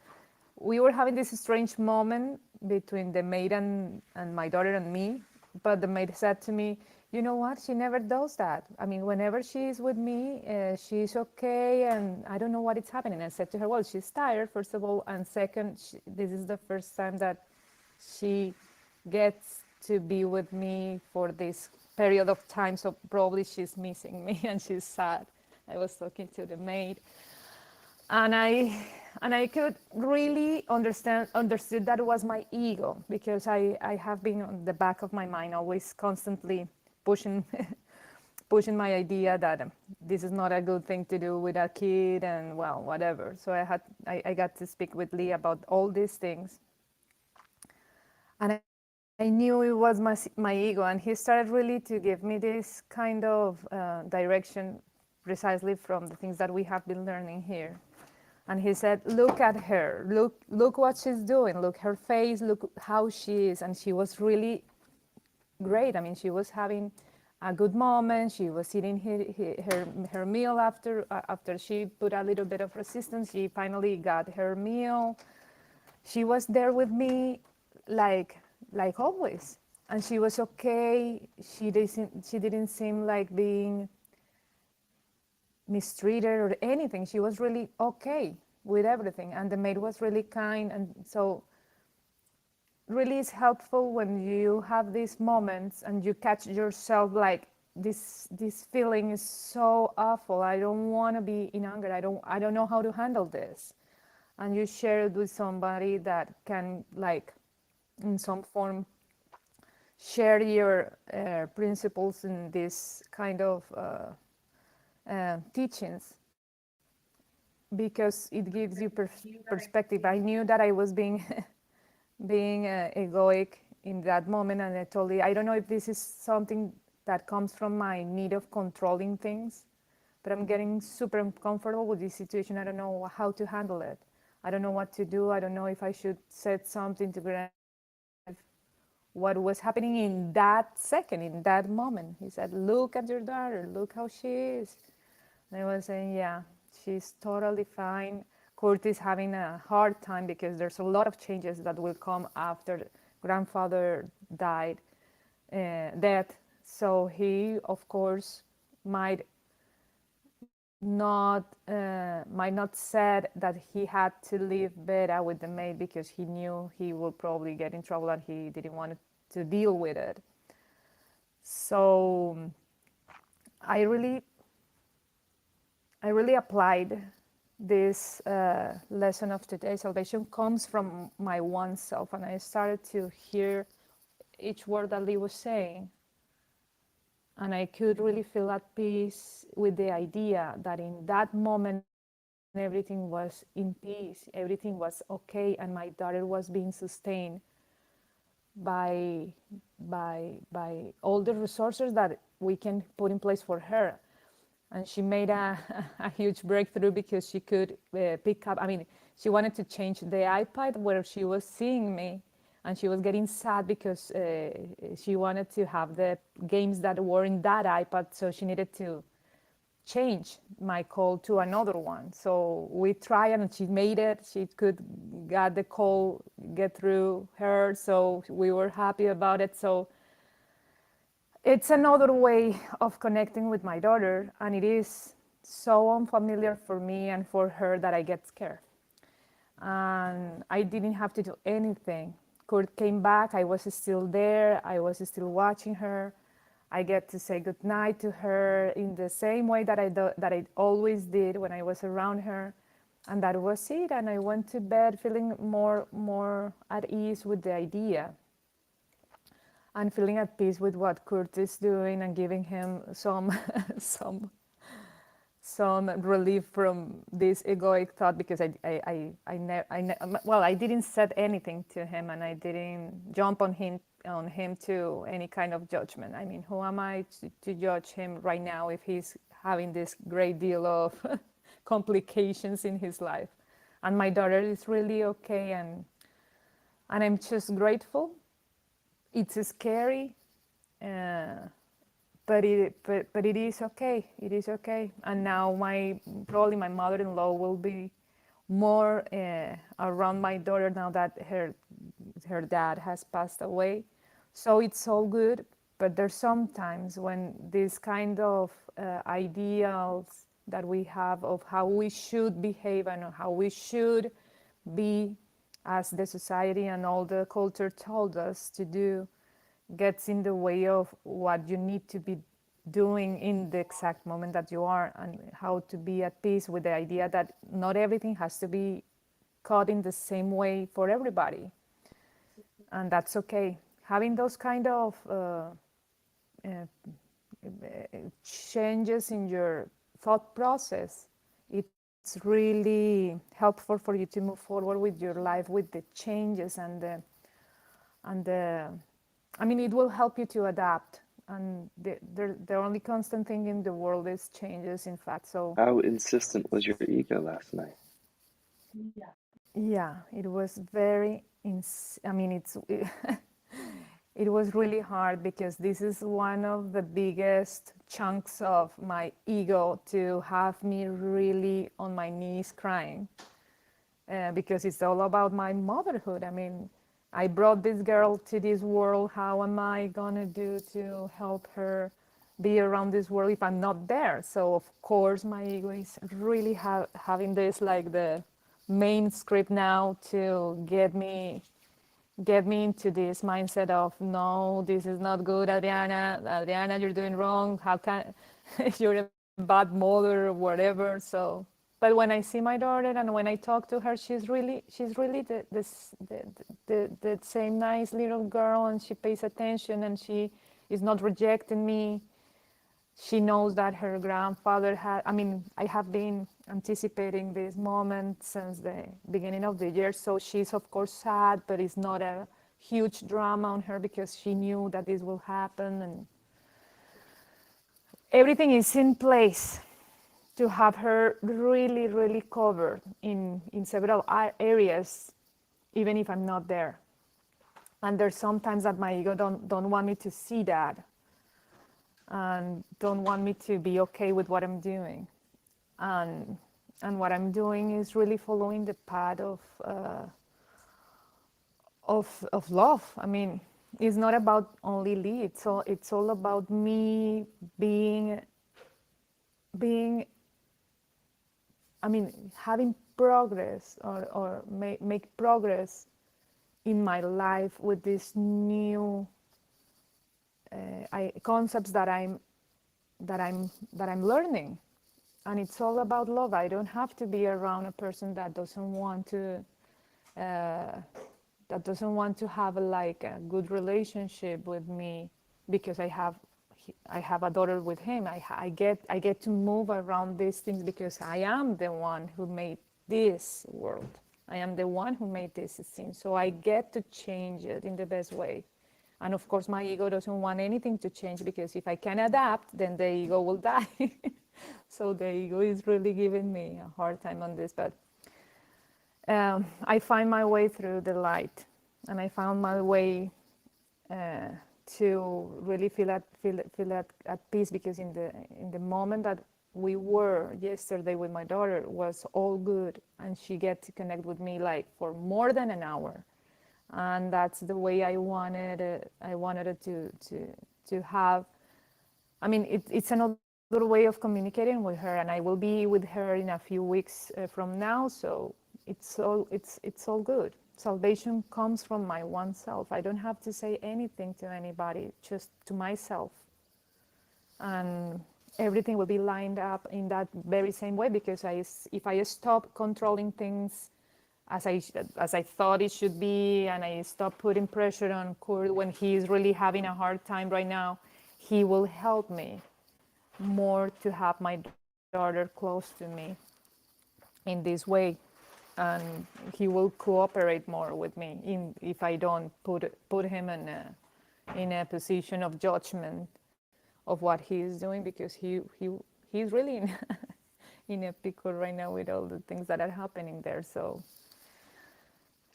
Speaker 1: we were having this strange moment between the maid and my daughter and me. But the maid said to me, you know what? She never does that. I mean, whenever she's with me, she's okay, and I don't know what is happening. I said to her, well, she's tired, first of all, and second, this is the first time that she gets to be with me for this period of time, so probably she's missing me and she's sad. I was talking to the maid, and I could really understood that it was my ego, because I have been on the back of my mind always constantly pushing pushing my idea that this is not a good thing to do with a kid, and well, whatever. So I got to speak with Lee about all these things, and I knew it was my ego, and he started really to give me this kind of direction precisely from the things that we have been learning here. And he said, look at her, look what she's doing, look her face, look how she is. And she was really great. I mean, she was having a good moment. She was eating her meal after she put a little bit of resistance. She finally got her meal. She was there with me like always. And she was okay. She didn't seem like being mistreated or anything. She was really okay with everything, and the maid was really kind. And so really it's helpful when you have these moments and you catch yourself like this feeling is so awful, I don't want to be in anger, I don't know how to handle this, and you share it with somebody that can, like, in some form share your principles in this kind of teachings, because it gives you perspective. I knew that I was being egoic in that moment, and I told you, I don't know if this is something that comes from my need of controlling things, but I'm getting super uncomfortable with this situation. I don't know how to handle it. I don't know what to do. I don't know if I should say something to grab what was happening in that second, in that moment. He said, look at your daughter, look how she is. And I was saying, yeah, she's totally fine. Kurt is having a hard time because there's a lot of changes that will come after grandfather death. So he, of course, might not said that he had to leave Vera with the maid because he knew he would probably get in trouble and he didn't want to deal with it. So I really applied this lesson of today. Salvation comes from my one self, and I started to hear each word that Lee was saying, and I could really feel at peace with the idea that in that moment everything was in peace, everything was okay, and my daughter was being sustained by all the resources that we can put in place for her. And she made a huge breakthrough because she could pick up, I mean, she wanted to change the iPad where she was seeing me, and she was getting sad because she wanted to have the games that were in that iPad, so she needed to change my call to another one. So we tried, and she made it. She could get the call, get through her, so we were happy about it. So it's another way of connecting with my daughter, and it is so unfamiliar for me and for her that I get scared. And I didn't have to do anything. Kurt came back, I was still there, I was still watching her. I get to say goodnight to her in the same way that I always did when I was around her. And that was it. And I went to bed feeling more at ease with the idea, and feeling at peace with what Kurt is doing, and giving him some relief from this egoic thought, because I didn't say anything to him, and I didn't jump on him on him to any kind of judgment. I mean, who am I to judge him right now if he's having this great deal of complications in his life? And my daughter is really okay, and I'm just grateful. It's scary, but it is okay. It is okay. And now probably my mother-in-law will be more around my daughter now that her dad has passed away. So it's all good, but there's sometimes when these kind of ideals that we have of how we should behave and how we should be as the society and all the culture told us to do gets in the way of what you need to be doing in the exact moment that you are, and how to be at peace with the idea that not everything has to be caught in the same way for everybody, and that's okay. Having those kind of changes in your thought process, it's really helpful for you to move forward with your life, with the changes and the I mean, it will help you to adapt. And the only constant thing in the world is changes, in fact. So
Speaker 2: How insistent was your ego last night?
Speaker 1: yeah, it was very. I mean, it was really hard because this is one of the biggest chunks of my ego to have me really on my knees crying, because it's all about my motherhood. I mean, I brought this girl to this world. How am I gonna do to help her be around this world if I'm not there? So of course my ego is really having this like the main script now to get me into this mindset of no, this is not good, Adriana, you're doing wrong. How can you're a bad mother or whatever. So but when I see my daughter and when I talk to her, she's really the same nice little girl, and she pays attention and she is not rejecting me. She knows that her grandfather had, I mean, I have been anticipating this moment since the beginning of the year. So she's of course sad, but it's not a huge drama on her because she knew that this will happen, and everything is in place to have her really, really covered in several areas, even if I'm not there. And there's sometimes that my ego don't want me to see that, and don't want me to be okay with what I'm doing. And what I'm doing is really following the path of love. I mean, it's not about only Lee. It's all about me being. I mean, having progress or make progress in my life with these new concepts that I'm learning, and it's all about love. I don't have to be around a person that doesn't want to have a good relationship with me because I have a daughter with him. I get to move around these things because I am the one who made this world. I am the one who made this scene. So I get to change it in the best way. And of course, my ego doesn't want anything to change because if I can adapt, then the ego will die. So the ego is really giving me a hard time on this. But I find my way through the light, and I found my way to really feel at peace, because in the moment that we were yesterday with my daughter was all good, and she get to connect with me like for more than an hour, and that's the way I wanted it. I wanted it to have. I mean, it's another way of communicating with her, and I will be with her in a few weeks from now. So it's all good. Salvation comes from my one self. I don't have to say anything to anybody, just to myself. And everything will be lined up in that very same way, because if I stop controlling things as I thought it should be, and I stop putting pressure on Kurt when he's really having a hard time right now, he will help me more to have my daughter close to me in this way. And he will cooperate more with me if I don't put him in a position of judgment of what he is doing, because he's really in, in a pickle right now with all the things that are happening there. So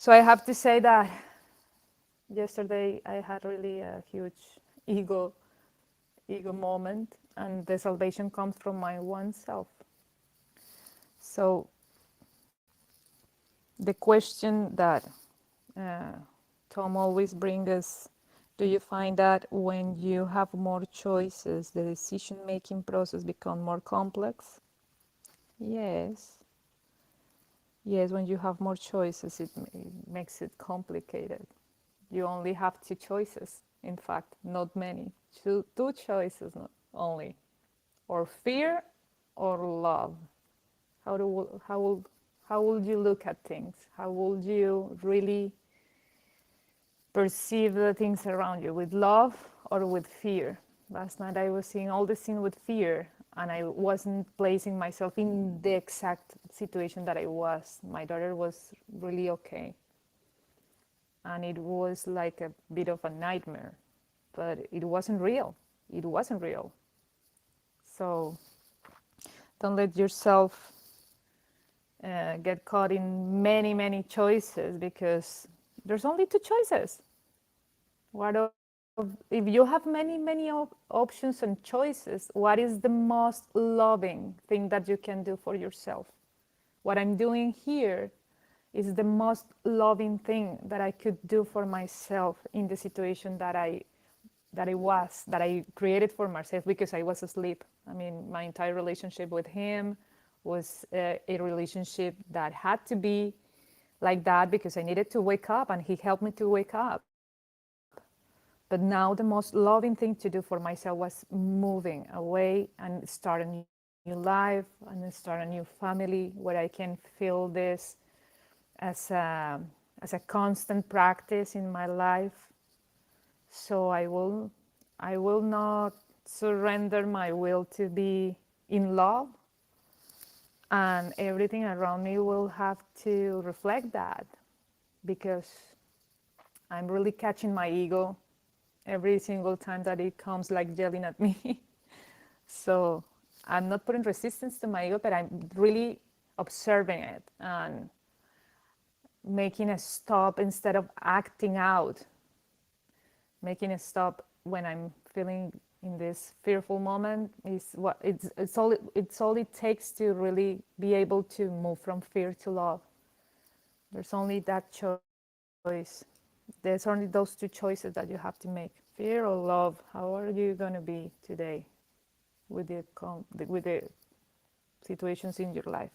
Speaker 1: I have to say that yesterday I had really a huge ego moment, and the salvation comes from my one self. So the question that uh, Tom always brings us, do you find that when you have more choices, the decision-making process becomes more complex? Yes. Yes, when you have more choices, it makes it complicated. You only have two choices, in fact, not many. Two choices not only, or fear or love. How do how will how would you look at things? How would you really perceive the things around you, with love or with fear? Last night I was seeing all the scene with fear, and I wasn't placing myself in the exact situation that I was. My daughter was really okay, and it was like a bit of a nightmare, but it wasn't real. It wasn't real. So don't let yourself get caught in many choices, because there's only two choices. What of, if you have many options and choices, what is the most loving thing that you can do for yourself? What I'm doing here is the most loving thing that I could do for myself in the situation that I created for myself, because I was asleep. I mean, my entire relationship with him was a relationship that had to be like that, because I needed to wake up, and he helped me to wake up. But now the most loving thing to do for myself was moving away and start a new life and start a new family where I can feel this as a constant practice in my life. So I will not surrender my will to be in love, and everything around me will have to reflect that, because I'm really catching my ego every single time that it comes like yelling at me. So I'm not putting resistance to my ego, but I'm really observing it and making a stop instead of acting out, making a stop when I'm feeling in this fearful moment is what it's all it takes to really be able to move from fear to love. There's only that choice. There's only those two choices that you have to make: fear or love. How are you going to be today with the situations in your life?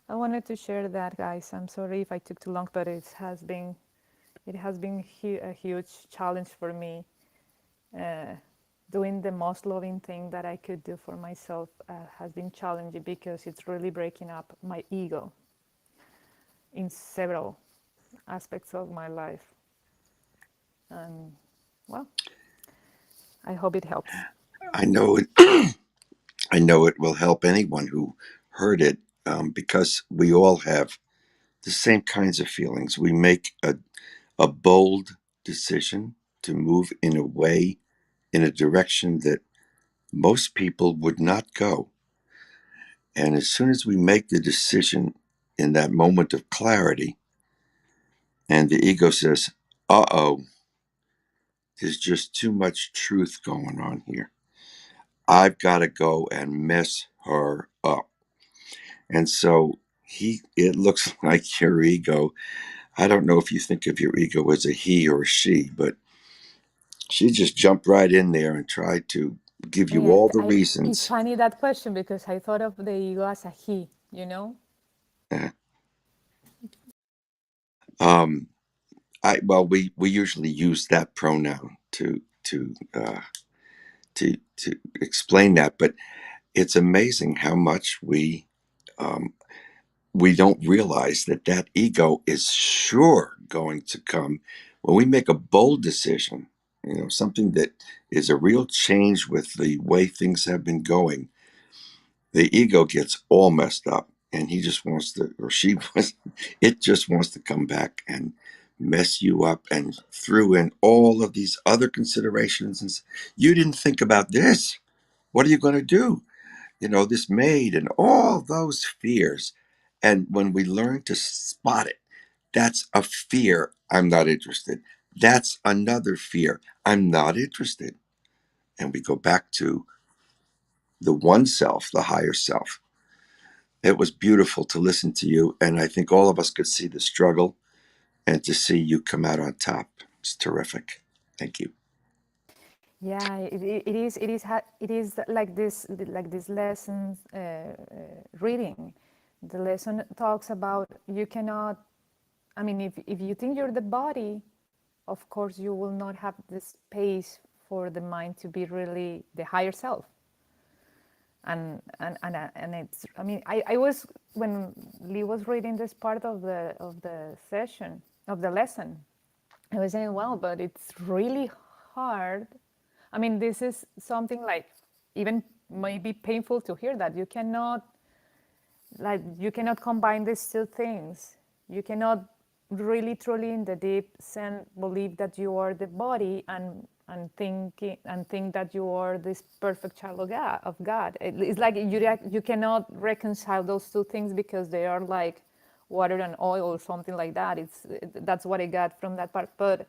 Speaker 1: I wanted to share that, guys. I'm sorry if I took too long, but it has been a huge challenge for me. Uh, Doing the most loving thing that I could do for myself has been challenging, because it's really breaking up my ego in several aspects of my life. And well, I hope it helps.
Speaker 3: I know it. I know it will help anyone who heard it, because we all have the same kinds of feelings. We make a bold decision to move in a way, in a direction that most people would not go. And as soon as we make the decision in that moment of clarity, and the ego says, uh-oh, there's just too much truth going on here. I've got to go and mess her up. And so it looks like your ego, I don't know if you think of your ego as a he or a she, but she just jumped right in there and tried to give you
Speaker 1: Yeah,
Speaker 3: all the
Speaker 1: it's
Speaker 3: reasons.
Speaker 1: funny that question, because I thought of the ego as a he, you know?
Speaker 3: Uh, Um, we usually use that pronoun to explain that, but it's amazing how much um, we don't realize that ego is sure going to come when we make a bold decision, something that is a real change with the way things have been going. The ego gets all messed up, and he just wants to, or she wants, it just wants to come back and mess you up and threw in all of these other considerations. And you didn't think about this. What are you going to do? This maid and all those fears. And when we learn to spot it, that's a fear. I'm not interested. That's another fear. I'm not interested. And we go back to the one self, the higher self. It was beautiful to listen to you. And I think all of us could see the struggle and to see you come out on top. It's terrific. Thank you.
Speaker 1: Yeah, it is like this lesson reading. The lesson talks about you cannot. I mean, if you think you're the body, of course you will not have the space for the mind to be really the higher self. And it's. I mean, I was when Lee was reading this part of the session of the lesson, I was saying, well, but it's really hard. I mean, this is something like even maybe painful to hear that you cannot combine these two things. You cannot really truly in the deep sense believe that you are the body and think that you are this perfect child of God. It's like you cannot reconcile those two things because they are like water and oil or something like that. That's what I got from that part. But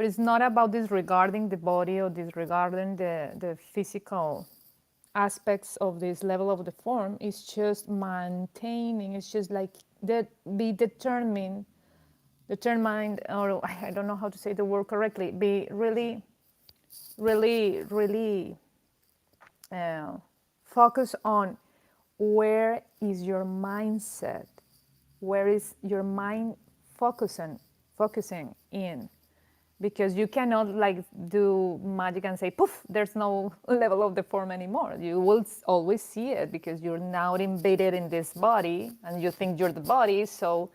Speaker 1: it's not about disregarding the body or disregarding the physical aspects of this level of the form. It's just maintaining. It's just like that. Be determined, or I don't know how to say the word correctly. Be really, really, really focus on where is your mindset. Where is your mind focusing in? Because you cannot like do magic and say poof, there's no level of the form anymore. You will always see it because you're now embedded in this body and you think you're the body. So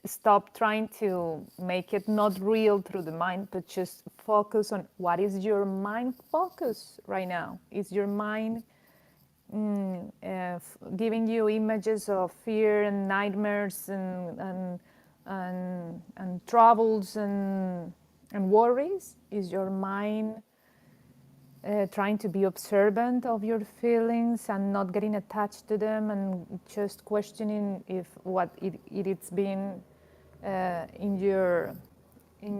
Speaker 1: stop trying to make it not real through the mind, but just focus on what is your mind focus right now. Is your mind giving you images of fear and nightmares and troubles and worries? Is your mind trying to be observant of your feelings and not getting attached to them and just questioning if what it's been in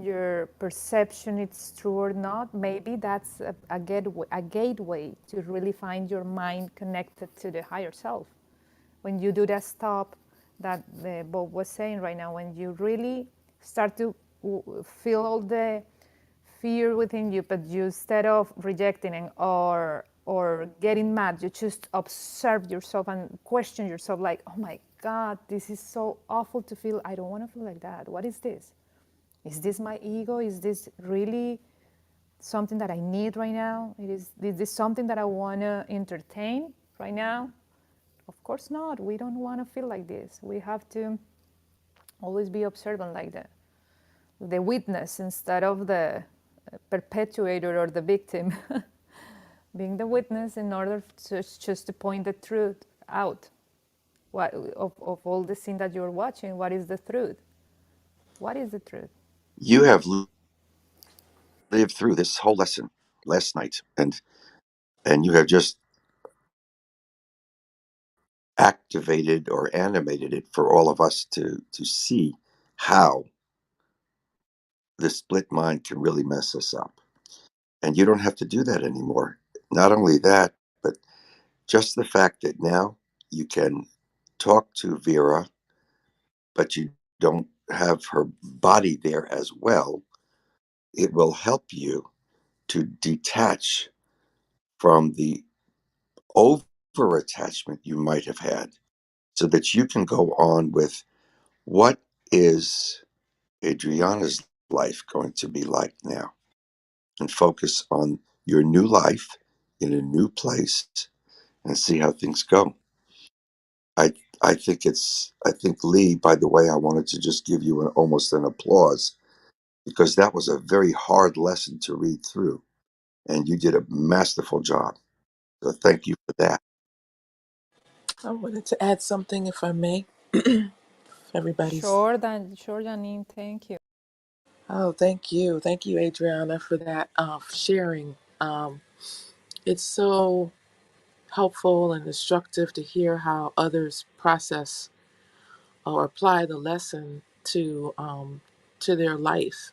Speaker 1: your perception it's true or not? Maybe that's a gateway to really find your mind connected to the higher self. When you do that stop that Bob was saying right now, when you really start to feel all the fear within you, but you instead of rejecting it or getting mad, you just observe yourself and question yourself like, oh my God, this is so awful to feel. I don't want to feel like that. What is this? Is this my ego? Is this really something that I need right now? Is this something that I want to entertain right now? Of course not. We don't want to feel like this. We have to always be observant like the witness instead of the perpetuator or the victim. Being the witness in order to just to point the truth out. What of all the scene that you're watching, what is the truth? What is the truth?
Speaker 3: You have lived through this whole lesson last night, and you have just activated or animated it for all of us to see how the split mind can really mess us up. And you don't have to do that anymore. Not only that, but just the fact that now you can talk to Vera, but you don't have her body there as well. It will help you to detach from the over attachment you might have had so that you can go on with what is Adriana's life going to be like now and focus on your new life in a new place and see how things go. I I think Lee, by the way, I wanted to just give you almost an applause because that was a very hard lesson to read through and you did a masterful job. So thank you for that.
Speaker 7: I wanted to add something, if I may.
Speaker 5: Everybody's.
Speaker 1: Sure, Janine, thank you.
Speaker 5: Oh, thank you. Thank you, Adriana, for that sharing. It's so helpful and instructive to hear how others process or apply the lesson to their life.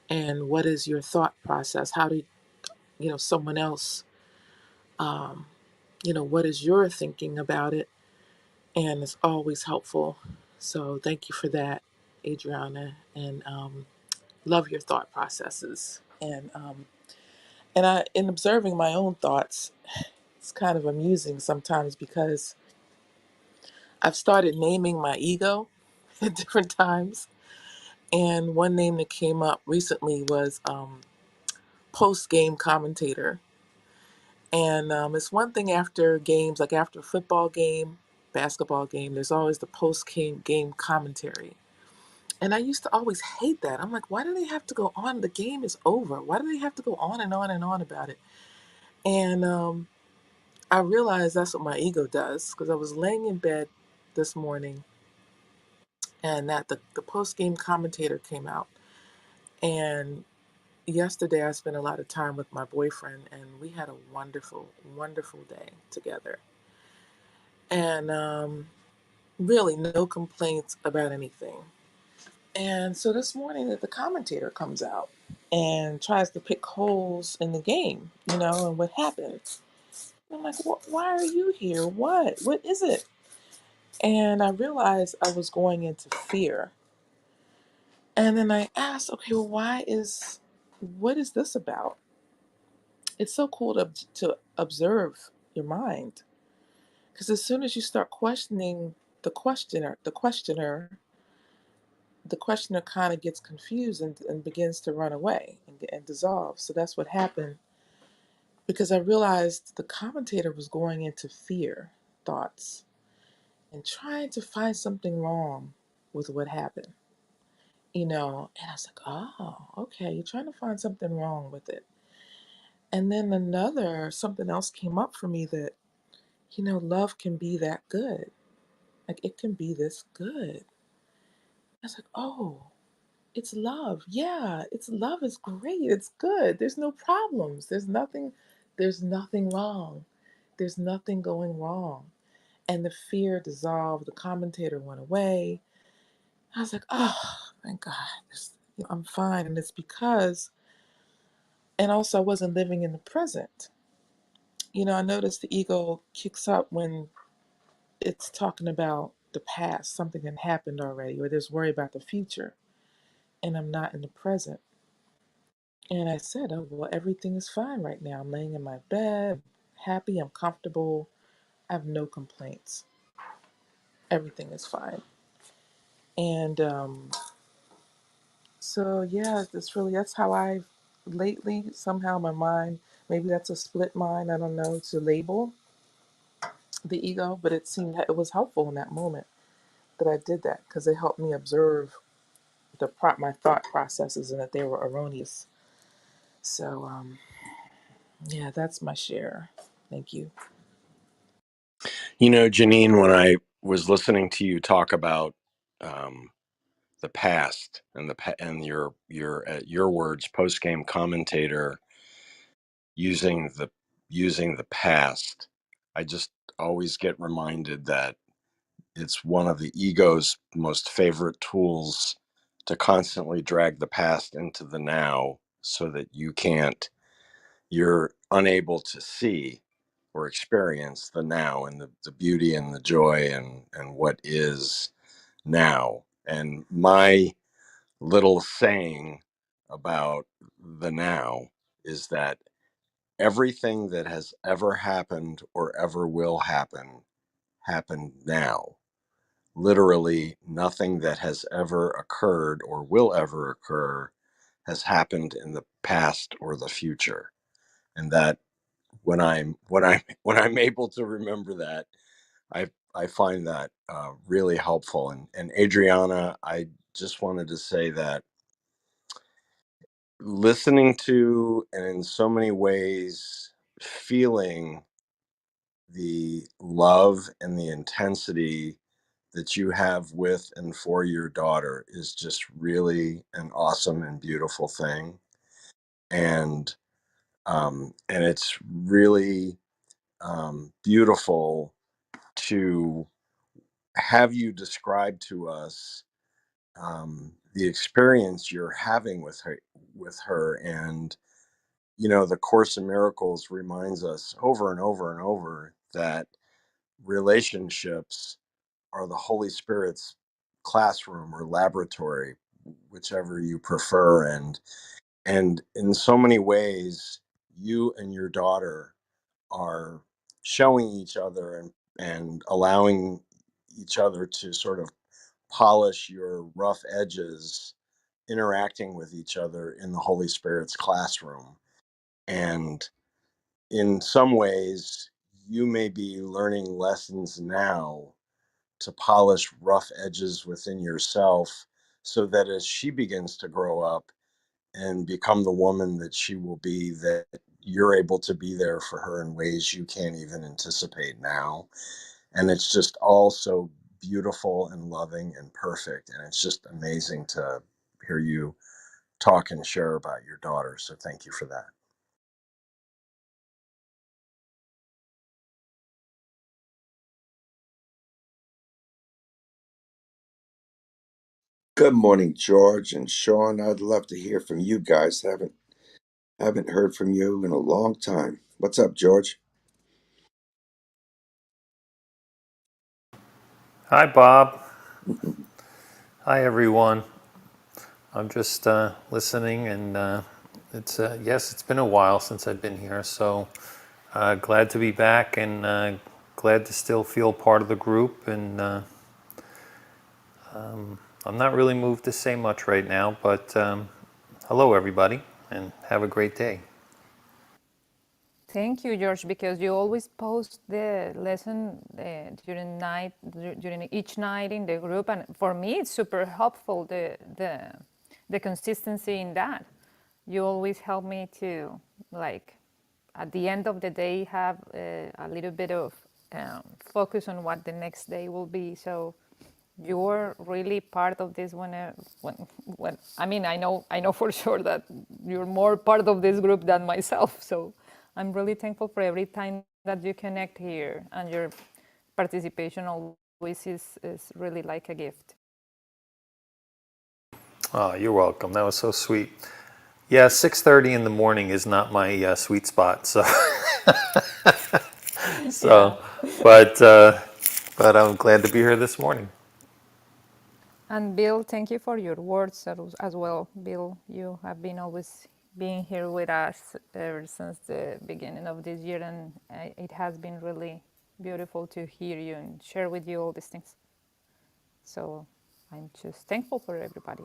Speaker 5: And what is your thought process? How do someone else, um, what is your thinking about it? And it's always helpful. So thank you for that, Adriana, and love your thought processes. And I, in observing my own thoughts, it's kind of amusing sometimes because I've started naming my ego at different times. And one name that came up recently was post game commentator. And it's one thing after games, like after a football game, basketball game, there's always the post game commentary. And I used to always hate that. I'm like, why do they have to go on? The game is over. Why do they have to go on and on and on about it? And I realized that's what my ego does because I was laying in bed this morning and that the post game commentator came out. And yesterday I spent a lot of time with my boyfriend and we had a wonderful, wonderful day together. And really no complaints about anything. And so this morning the commentator comes out and tries to pick holes in the game, and what happened. I'm like, why are you here? What? What is it? And I realized I was going into fear. And then I asked, okay, well, what is this about? It's so cool to observe your mind. Because as soon as you start questioning the questioner kind of gets confused and begins to run away and dissolve. So that's what happened because I realized the commentator was going into fear thoughts and trying to find something wrong with what happened. And I was like, oh, okay, you're trying to find something wrong with it. And then something else came up for me that, love can be that good. Like it can be this good. I was like, oh, it's love. Yeah, it's love is great. It's good. There's no problems. There's nothing wrong. There's nothing going wrong. And the fear dissolved. The commentator went away. I was like, oh, thank God. I'm fine. And it's because, and also I wasn't living in the present. I noticed the ego kicks up when it's talking about the past, something that happened already, or there's worry about the future, and I'm not in the present. And I said, oh, well, everything is fine right now. I'm laying in my bed, happy, I'm comfortable, I have no complaints. Everything is fine. And so, yeah, that's how lately, somehow my mind, maybe that's a split mind, I don't know, to label the ego, but it seemed that it was helpful in that moment that I did that because it helped me observe my thought processes and that they were erroneous. So, yeah, that's my share. Thank you.
Speaker 7: Janine, when I was listening to you talk about um, the past and your words, post game commentator using the past, I just always get reminded that it's one of the ego's most favorite tools to constantly drag the past into the now, so that you're unable to see or experience the now and the beauty and the joy and what is now. And my little saying about the now is that everything that has ever happened or ever will happen happened now. Literally, nothing that has ever occurred or will ever occur has happened in the past or the future. And that when I'm able to remember that, I find that really helpful. And Adriana, I just wanted to say that listening to and in so many ways feeling the love and the intensity that you have with and for your daughter is just really an awesome and beautiful thing. And it's really beautiful to have you describe to us the experience you're having with her. And the Course in Miracles reminds us over and over and over that relationships are the Holy Spirit's classroom or laboratory, whichever you prefer. And in so many ways, you and your daughter are showing each other and allowing each other to sort of polish your rough edges, interacting with each other in the Holy Spirit's classroom. And in some ways, you may be learning lessons now to polish rough edges within yourself, so that as she begins to grow up and become the woman that she will be, that you're able to be there for her in ways you can't even anticipate now. And it's just all so beautiful and loving and perfect. And it's just amazing to hear you talk and share about your daughter. So thank you for that.
Speaker 3: Good morning, George and Sean. I'd love to hear from you guys. Haven't heard from you in a long time. What's up, George?
Speaker 8: Hi, Bob. Hi, everyone. I'm just listening, and it's been a while since I've been here, so glad to be back, and glad to still feel part of the group. And I'm not really moved to say much right now, but hello, everybody, and have a great day.
Speaker 1: Thank you, George, because you always post the lesson during each night in the group, and for me, it's super helpful. The consistency in that. You always help me to, like, at the end of the day, have a little bit of focus on what the next day will be. So you're really part of this when I mean, I know for sure that you're more part of this group than myself. So I'm really thankful for every time that you connect here, and your participation always is really like a gift.
Speaker 8: Oh, you're welcome. That was so sweet. Yeah, 6:30 in the morning is not my sweet spot, so
Speaker 1: Yeah.
Speaker 8: so, but but I'm glad to be here this morning.
Speaker 1: And Bill, thank you for your words as well. Bill, you have been always being here with us ever since the beginning of this year, and it has been really beautiful to hear you and share with you all these things. So I'm just thankful for everybody.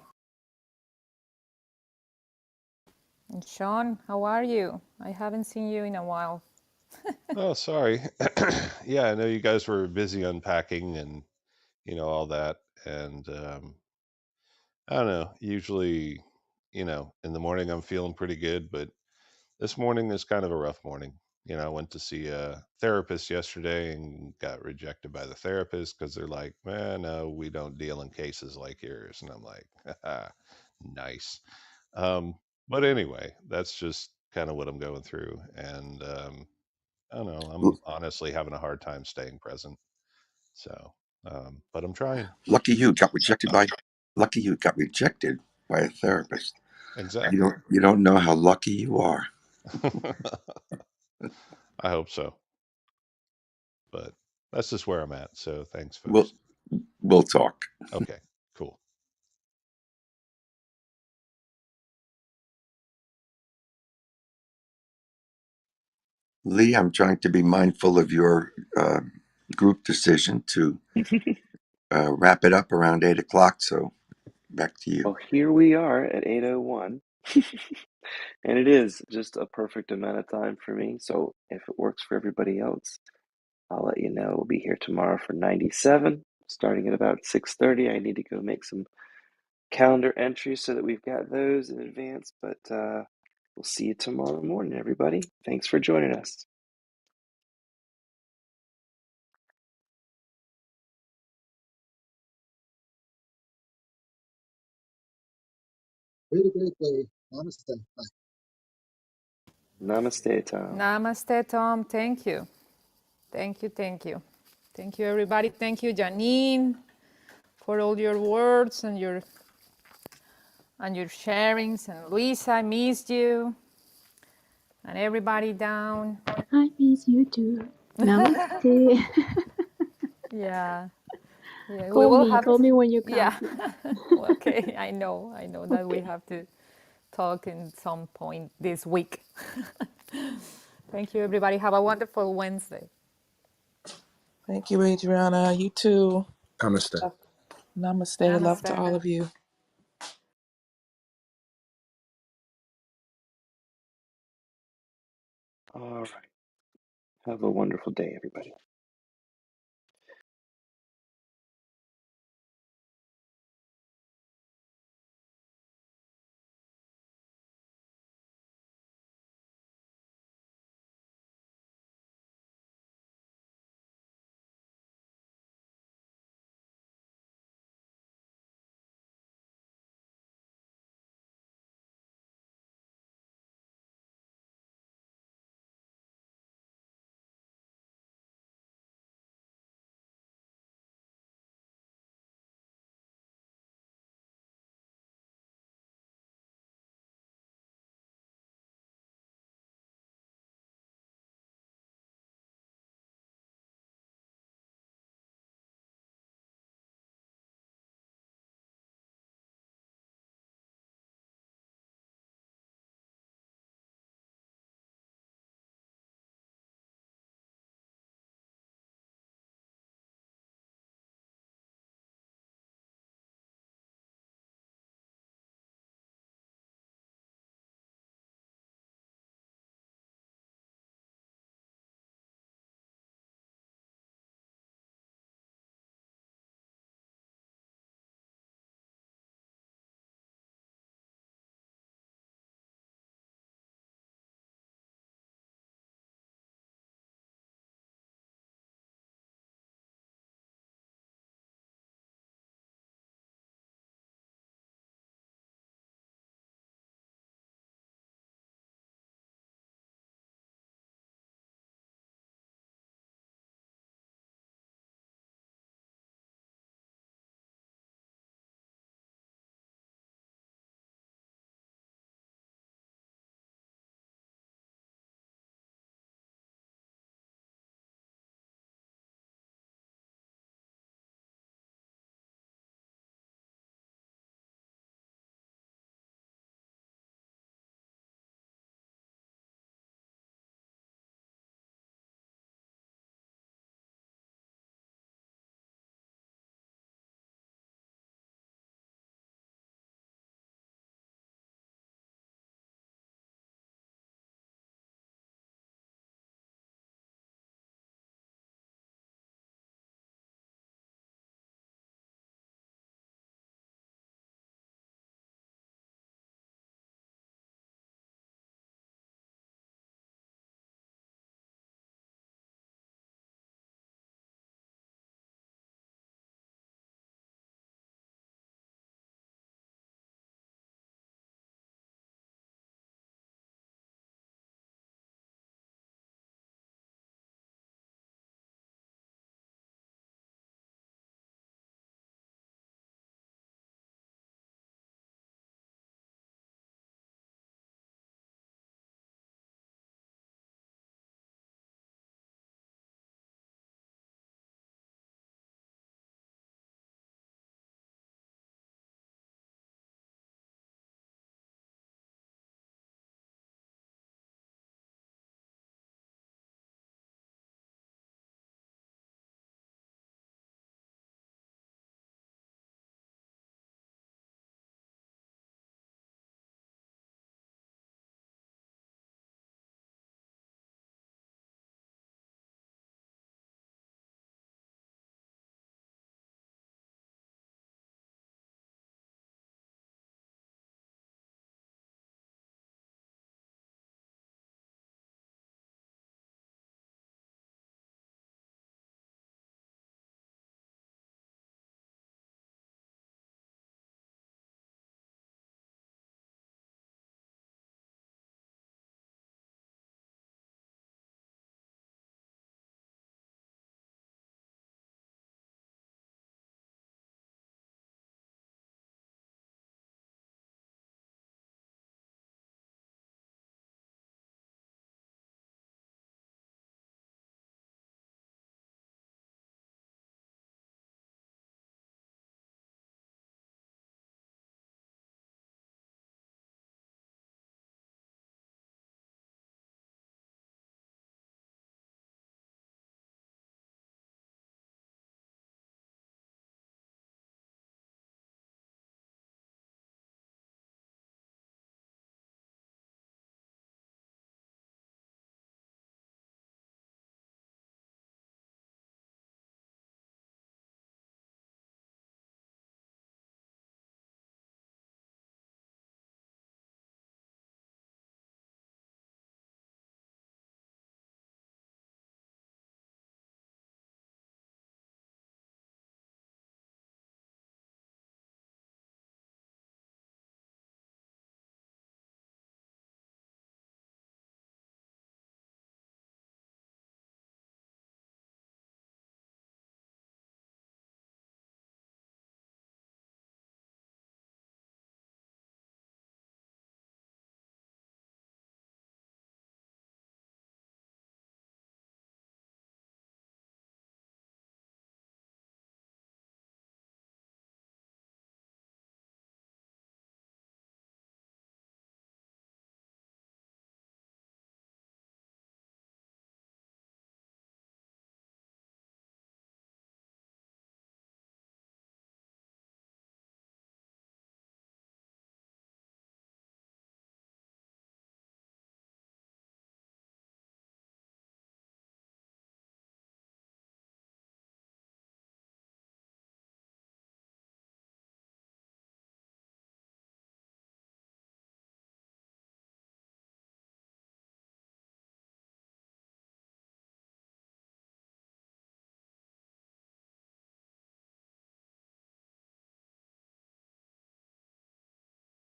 Speaker 1: And Sean, how are you? I haven't seen you in a while.
Speaker 9: Oh, sorry. Yeah, I know you guys were busy unpacking and all that. And I don't know. Usually, in the morning I'm feeling pretty good, but this morning is kind of a rough morning. I went to see a therapist yesterday and got rejected by the therapist because they're like, "Man, no, we don't deal in cases like yours." And I'm like, "Haha, nice." But anyway, that's just kind of what I'm going through. And I don't know. I'm
Speaker 3: L-
Speaker 9: honestly having a hard time staying present. So, but I'm trying.
Speaker 3: Lucky you got rejected by. Lucky you got rejected by a therapist. You
Speaker 9: Exactly.
Speaker 3: don't know how lucky you are.
Speaker 9: I hope so. But that's just where I'm at. So thanks,
Speaker 3: We'll
Speaker 9: folks.
Speaker 3: we'll talk.
Speaker 9: Okay, cool.
Speaker 3: Lee, I'm trying to be mindful of your group decision to wrap it up around 8 o'clock. So back to you.
Speaker 2: Well, here we are at 8:01, and it is just a perfect amount of time for me. So if it works for everybody else, I'll let you know. We'll be here tomorrow for 97, starting at about 6:30. I need to go make some calendar entries so that we've got those in advance. But we'll see you tomorrow morning, everybody. Thanks for joining us.
Speaker 4: Have a great day. Namaste. Bye.
Speaker 2: Namaste, Tom.
Speaker 1: Namaste, Tom. Thank you. Thank you. Thank you. Thank you, everybody. Thank you, Janine, for all your words and your sharings. And Luisa, I missed you. And everybody down.
Speaker 10: I miss you too. Namaste.
Speaker 1: Yeah. Yeah. We
Speaker 10: Call
Speaker 1: will
Speaker 10: me.
Speaker 1: have
Speaker 10: Call
Speaker 1: to.
Speaker 10: me when you come,
Speaker 1: Yeah.
Speaker 10: please.
Speaker 1: Okay. I know. I know that we
Speaker 10: Okay.
Speaker 1: have to talk in some point this week. Thank you, everybody. Have a wonderful Wednesday.
Speaker 11: Thank you, Adriana. You too.
Speaker 7: Namaste.
Speaker 11: Namaste. Love to all
Speaker 1: Namaste.
Speaker 11: of you.
Speaker 2: All right. Have a wonderful day, everybody.